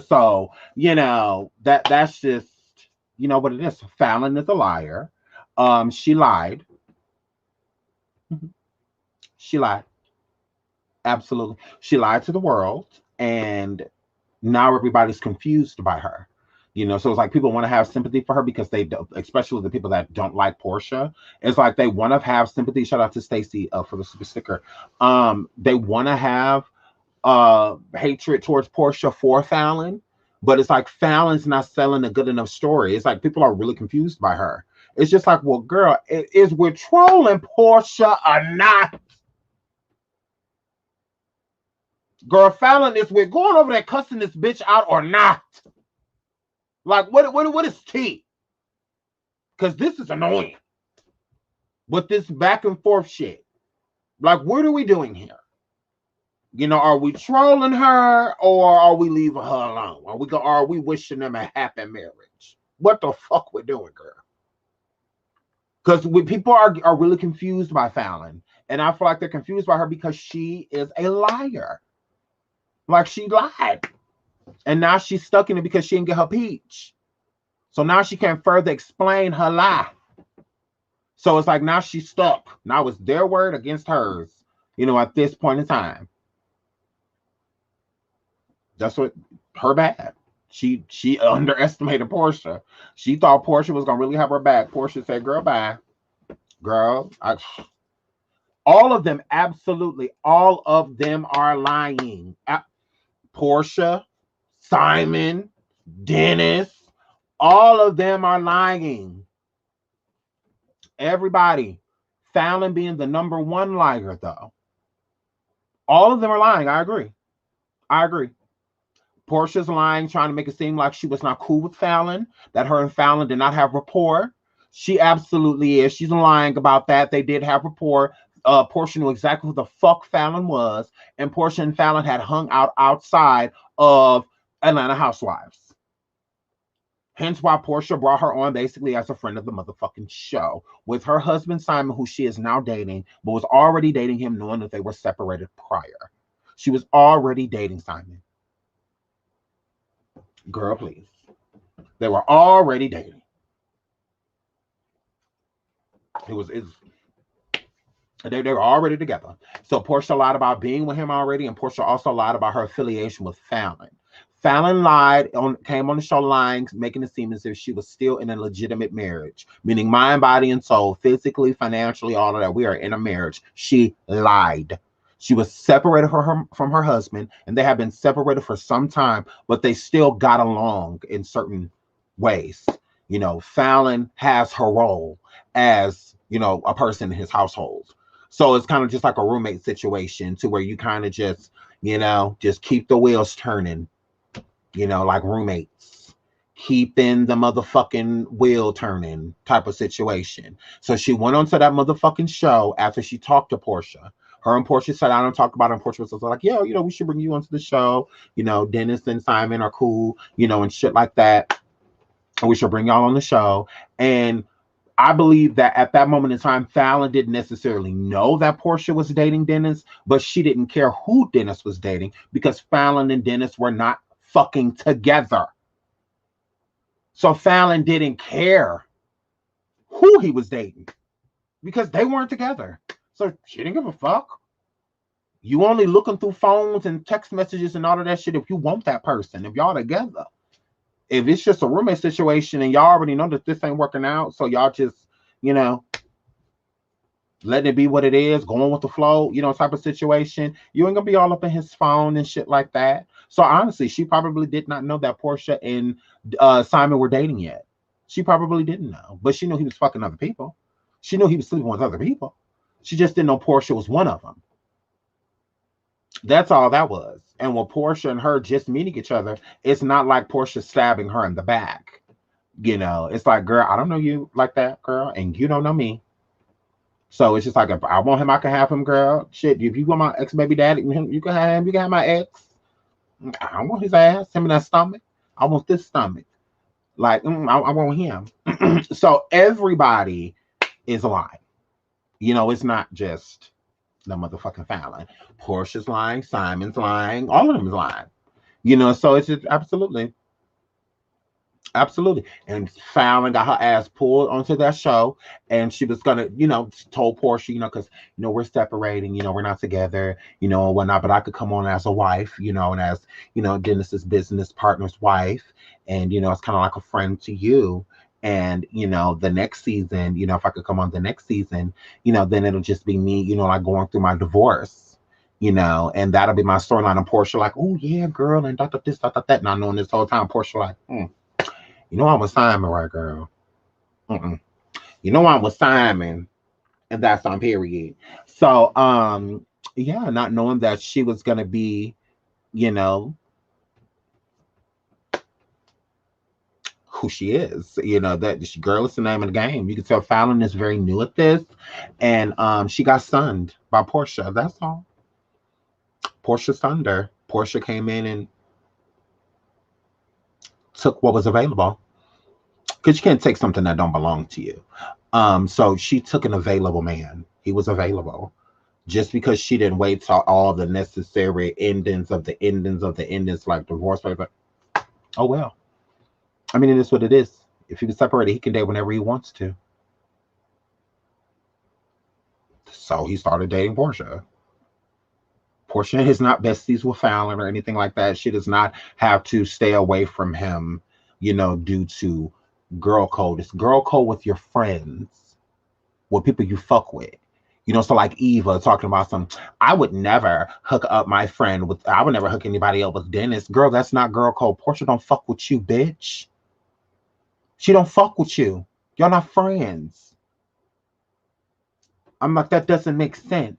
So, that's just, what it is. Fallon is a liar. She lied. She lied. Absolutely. She lied to the world, and now everybody's confused by her. So it's like people want to have sympathy for her because they don't, especially the people that don't like Porsha. It's like they want to have sympathy. Shout out to Stacy for the super sticker. They want to have hatred towards Porsha for Fallon, but it's like Fallon's not selling a good enough story. It's like people are really confused by her. It's just like, well, girl, is we're trolling Porsha or not? Girl, Fallon, is we're going over there cussing this bitch out or not? Like, what is tea? Because this is annoying. With this back and forth shit. Like, what are we doing here? Are we trolling her, or are we leaving her alone? Are we wishing them a happy marriage? What the fuck we're doing, girl? Because people are really confused by Fallon. And I feel like they're confused by her because she is a liar. Like, she lied. And now she's stuck in it because she didn't get her peach. So now she can't further explain her lie. So it's like now she's stuck. Now it's their word against hers, at this point in time. That's what her bad. She underestimated Porsha. She thought Porsha was going to really have her back. Porsha said, girl, bye. Girl, all of them, absolutely, all of them are lying. Porsha, Simon, Dennis, all of them are lying. Everybody. Fallon being the number one liar, though. All of them are lying. I agree. Porsha's lying, trying to make it seem like she was not cool with Fallon, that her and Fallon did not have rapport. She absolutely is. She's lying about that. They did have rapport. Porsha knew exactly who the fuck Fallon was, and Porsha and Fallon had hung out outside of Atlanta Housewives. Hence why Porsha brought her on basically as a friend of the motherfucking show with her husband, Simon, who she is now dating, but was already dating him knowing that they were separated prior. She was already dating Simon. Girl, please. They were already dating. They were already together. So Porsha lied about being with him already, and Porsha also lied about her affiliation with Fallon. Fallon came on the show lying, making it seem as if she was still in a legitimate marriage, meaning mind, body, and soul, physically, financially, all of that. We are in a marriage. She lied. She was separated from her husband, and they have been separated for some time, but they still got along in certain ways. Fallon has her role as a person in his household. So it's kind of just like a roommate situation to where you kind of just, just keep the wheels turning, like roommates, keeping the motherfucking wheel turning type of situation. So she went on to that motherfucking show after she talked to Porsha. Her and Porsha sat down and talked about it. And Porsha was like, yeah, we should bring you onto the show. Dennis and Simon are cool, and shit like that. We should bring y'all on the show. And I believe that at that moment in time, Fallon didn't necessarily know that Porsha was dating Dennis, but she didn't care who Dennis was dating because Fallon and Dennis were not fucking together. So Fallon didn't care who he was dating because they weren't together. So she didn't give a fuck. You only looking through phones and text messages and all of that shit if you want that person, if y'all together. If it's just a roommate situation and y'all already know that this ain't working out, so y'all just, letting it be what it is, going with the flow, type of situation, you ain't gonna be all up in his phone and shit like that. So honestly, she probably did not know that Porsha and Simon were dating yet. She probably didn't know, but she knew he was fucking other people. She knew he was sleeping with other people. She just didn't know Porsha was one of them. That's all that was. And when Porsha and her just meeting each other, it's not like Porsha stabbing her in the back. It's like, girl, I don't know you like that, girl, and you don't know me. So it's just like, if I want him, I can have him, girl. Shit, if you want my ex baby daddy, you can have him. You can have my ex. I want his ass, him in that stomach. I want this stomach. Like, I want him. So everybody is lying. It's not just the motherfucking Fallon. Porsha's lying, Simon's lying, all of them is lying. So it's just absolutely. And Fallon got her ass pulled onto that show, and she was gonna, told Porsha, because we're separating, we're not together, and whatnot. But I could come on as a wife, and as Dennis's business partner's wife, and it's kind of like a friend to you. And the next season, if I could come on the next season, then it'll just be me, like going through my divorce. And that'll be my storyline. And Porsha like, oh yeah, girl, and this, that. Not knowing this whole time, Porsha like, I'm with Simon, right, girl? Mm-mm. I'm with Simon, and that's on period. So, yeah, not knowing that she was gonna be, who she is, that girl is the name of the game. You can tell Fallon is very new at this, and she got sunned by Porsha. That's all. Porsha sunned her. Porsha came in and took what was available. Because you can't take something that don't belong to you. So she took an available man. He was available. Just because she didn't wait till all the necessary endings of the endings of the endings, like divorce paper. Oh well. I mean, it is what it is. If he was separated, he can date whenever he wants to. So he started dating Porsha. Porsha is not besties with Fallon or anything like that. She does not have to stay away from him, due to girl code. It's girl code with your friends, with people you fuck with. So like Eva talking about I would never hook up my friend with, I would never hook anybody up with Dennis. Girl, that's not girl code. Porsha don't fuck with you, bitch. She don't fuck with you. Y'all not friends. I'm like, that doesn't make sense.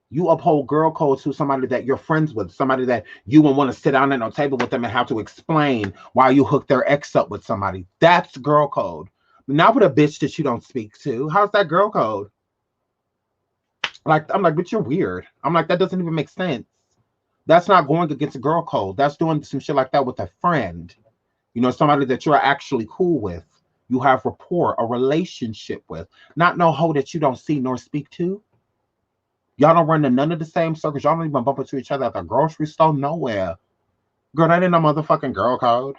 You uphold girl code to somebody that you're friends with, somebody that you would want to sit down at a table with them and have to explain why you hooked their ex up with somebody. That's girl code. Not with a bitch that you don't speak to. How's that girl code? Like, I'm like, but you're weird. I'm like, that doesn't even make sense. That's not going against a girl code. That's doing some shit like that with a friend. Somebody that you're actually cool with. You have rapport, a relationship with. Not no hoe that you don't see nor speak to. Y'all don't run to none of the same circles. Y'all don't even bump into each other at the grocery store. Nowhere. Girl, that ain't no motherfucking girl code.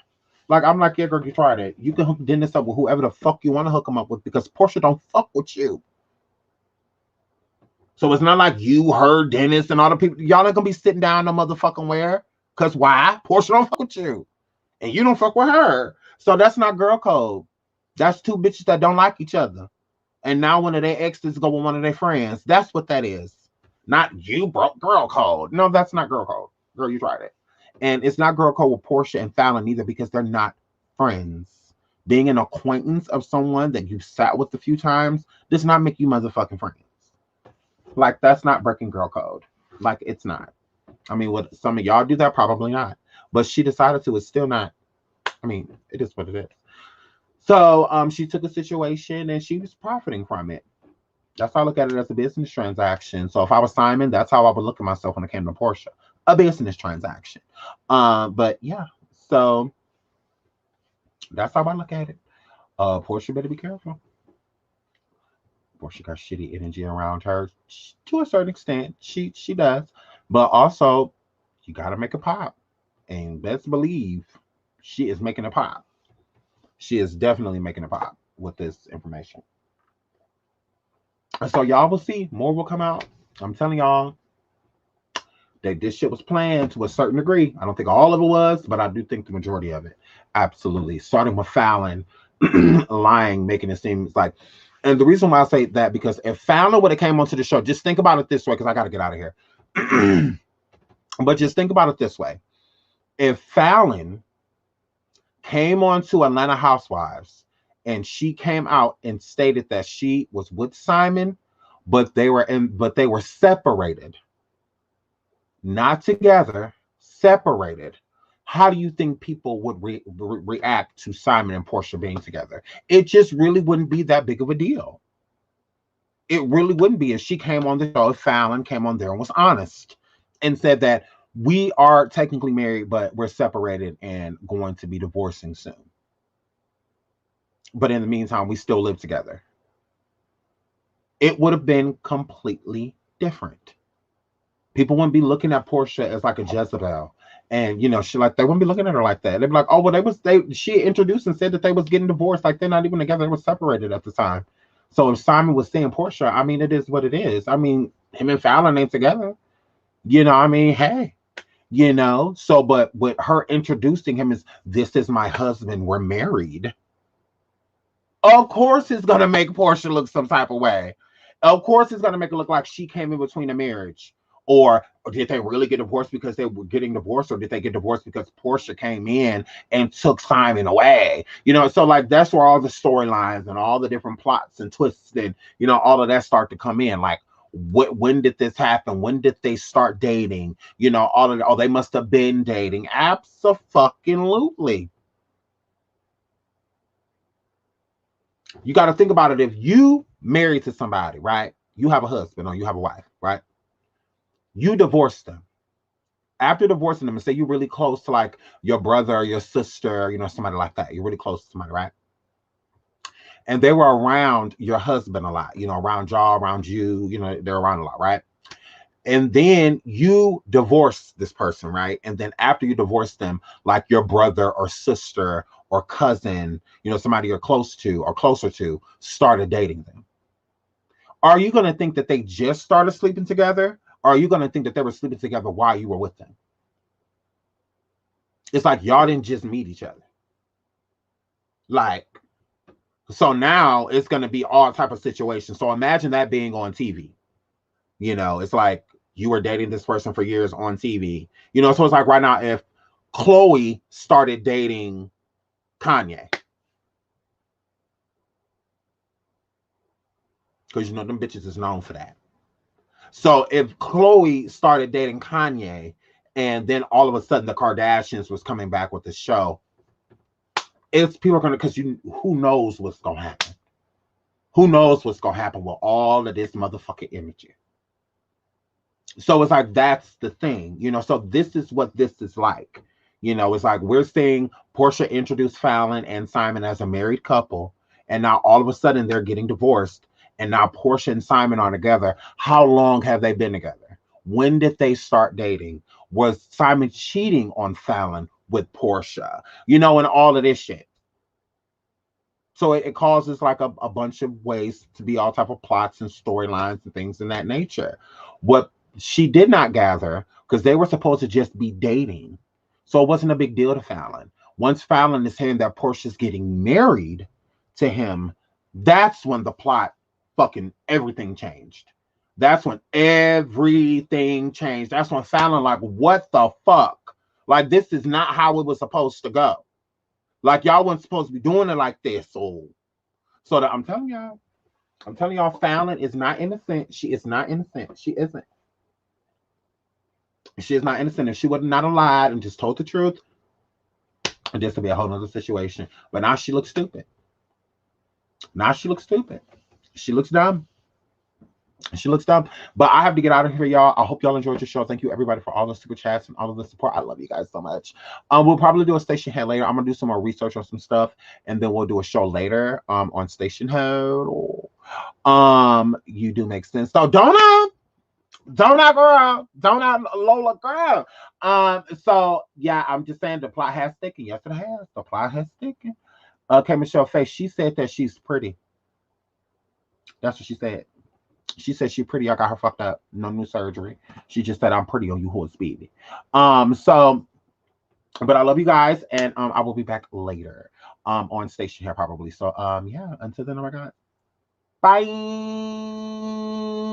Like, I'm like, yeah, girl, you tried it. You can hook Dennis up with whoever the fuck you want to hook him up with because Porsha don't fuck with you. So it's not like you, her, Dennis, and all the people. Y'all not gonna be sitting down no motherfucking where. Because why? Porsha don't fuck with you. And you don't fuck with her. So that's not girl code. That's two bitches that don't like each other. And now one of their exes go with one of their friends. That's what that is. Not you broke girl code. No, that's not girl code. Girl, you tried it. And it's not girl code with Porsha and Fallon either because they're not friends. being an acquaintance of someone that you've sat with a few times does not make you motherfucking friends. Like, that's not breaking girl code. Like, it's not. I mean, would some of y'all do that? Probably not. But she decided to. It's still not. I mean, it is what it is. So she took a situation and she was profiting from it. That's how I look at it, as a business transaction. So if I was Simon, that's how I would look at myself when it came to Porsha. A business transaction. But yeah, so that's how I look at it. Porsha better be careful. Porsha got shitty energy around her to a certain extent. She does. But also, you gotta make a pop. And best believe she is making a pop. She is definitely making a pop with this information. So y'all will see. More will come out. I'm telling y'all that this shit was planned to a certain degree. I don't think all of it was, but I do think the majority of it. Absolutely. Starting with Fallon lying, making it seem like, and the reason why I say that, because if Fallon would have came onto the show, just think about it this way, because I got to get out of here. But just think about it this way. If Fallon came on to Atlanta Housewives and she came out and stated that she was with Simon, but they were separated, not together, separated, how do you think people would react to Simon and Porsha being together? It just really wouldn't be that big of a deal. It really wouldn't be. If she came on the show, if Fallon came on there and was honest and said that we are technically married, but we're separated and going to be divorcing soon. But in the meantime, we still live together. It would have been completely different. People wouldn't be looking at Porsha as like a Jezebel. And they wouldn't be looking at her like that. They'd be like, oh, well, she introduced and said that they was getting divorced. Like, they're not even together. They were separated at the time. So if Simon was saying Porsha, I mean, it is what it is. I mean, him and Fallon ain't together. I mean, hey, so, but with her introducing him as, this is my husband, we're married. Of course it's going to make Porsha look some type of way. Of course it's going to make it look like she came in between a marriage. Or did they really get divorced because they were getting divorced? Or did they get divorced because Porsha came in and took Simon away? So like, that's where all the storylines and all the different plots and twists and, all of that start to come in. Like, when did this happen? When did they start dating? All of that. Oh, they must have been dating. Abso-fucking-lutely. You got to think about it. If you married to somebody, right? You have a husband or you have a wife, right? You divorce them. After divorcing them, and say you're really close to like your brother or your sister, somebody like that. You're really close to somebody, right? And they were around your husband a lot, around y'all, around you, they're around a lot, right? And then you divorce this person, right? And then after you divorce them, like your brother or sister or cousin, somebody you're close to or closer to, started dating them. Are you going to think that they just started sleeping together? Or are you going to think that they were sleeping together while you were with them? It's like y'all didn't just meet each other. Like, so now it's going to be all type of situations. So imagine that being on TV. It's like you were dating this person for years on TV. So it's like right now, if Khloe started dating Kanye. Because them bitches is known for that. So if Khloe started dating Kanye, and then all of a sudden the Kardashians was coming back with the show, it's people are gonna, because who knows what's gonna happen? Who knows what's gonna happen with all of this motherfucking imagery? So it's like, that's the thing, so this is what this is like. It's like we're seeing Porsha introduce Fallon and Simon as a married couple, and now all of a sudden they're getting divorced. And now Porsha and Simon are together. How long have they been together? When did they start dating? Was Simon cheating on Fallon with Porsha? And all of this shit. So it causes like a bunch of ways to be all type of plots and storylines and things in that nature. What she did not gather, because they were supposed to just be dating. So it wasn't a big deal to Fallon. Once Fallon is hearing that Portia's getting married to him, that's when the plot fucking everything changed. That's when everything changed. That's when Fallon like, what the fuck? Like, this is not how it was supposed to go. Like y'all wasn't supposed to be doing it like this. So that I'm telling y'all, Fallon is not innocent. She is not innocent. She isn't. She is not innocent. If she would not have lied and just told the truth, this would be a whole other situation. But now she looks stupid. Now she looks stupid. She looks dumb. She looks dumb. But I have to get out of here, y'all. I hope y'all enjoyed your show. Thank you, everybody, for all the super chats and all of the support. I love you guys so much. We'll probably do a station head later. I'm gonna do some more research on some stuff, and then we'll do a show later on station head. You do make sense. So Donut girl, Donut Lola girl. So yeah, I'm just saying the plot has sticking. Yes, it has. The plot has sticking. Okay, Michelle Face. She said that she's pretty. That's what she said. She said she's pretty. I got her fucked up. No new surgery. She just said I'm pretty on you who is speedy. So but I love you guys, and I will be back later. On station here probably. So yeah, until then, oh my god. Bye.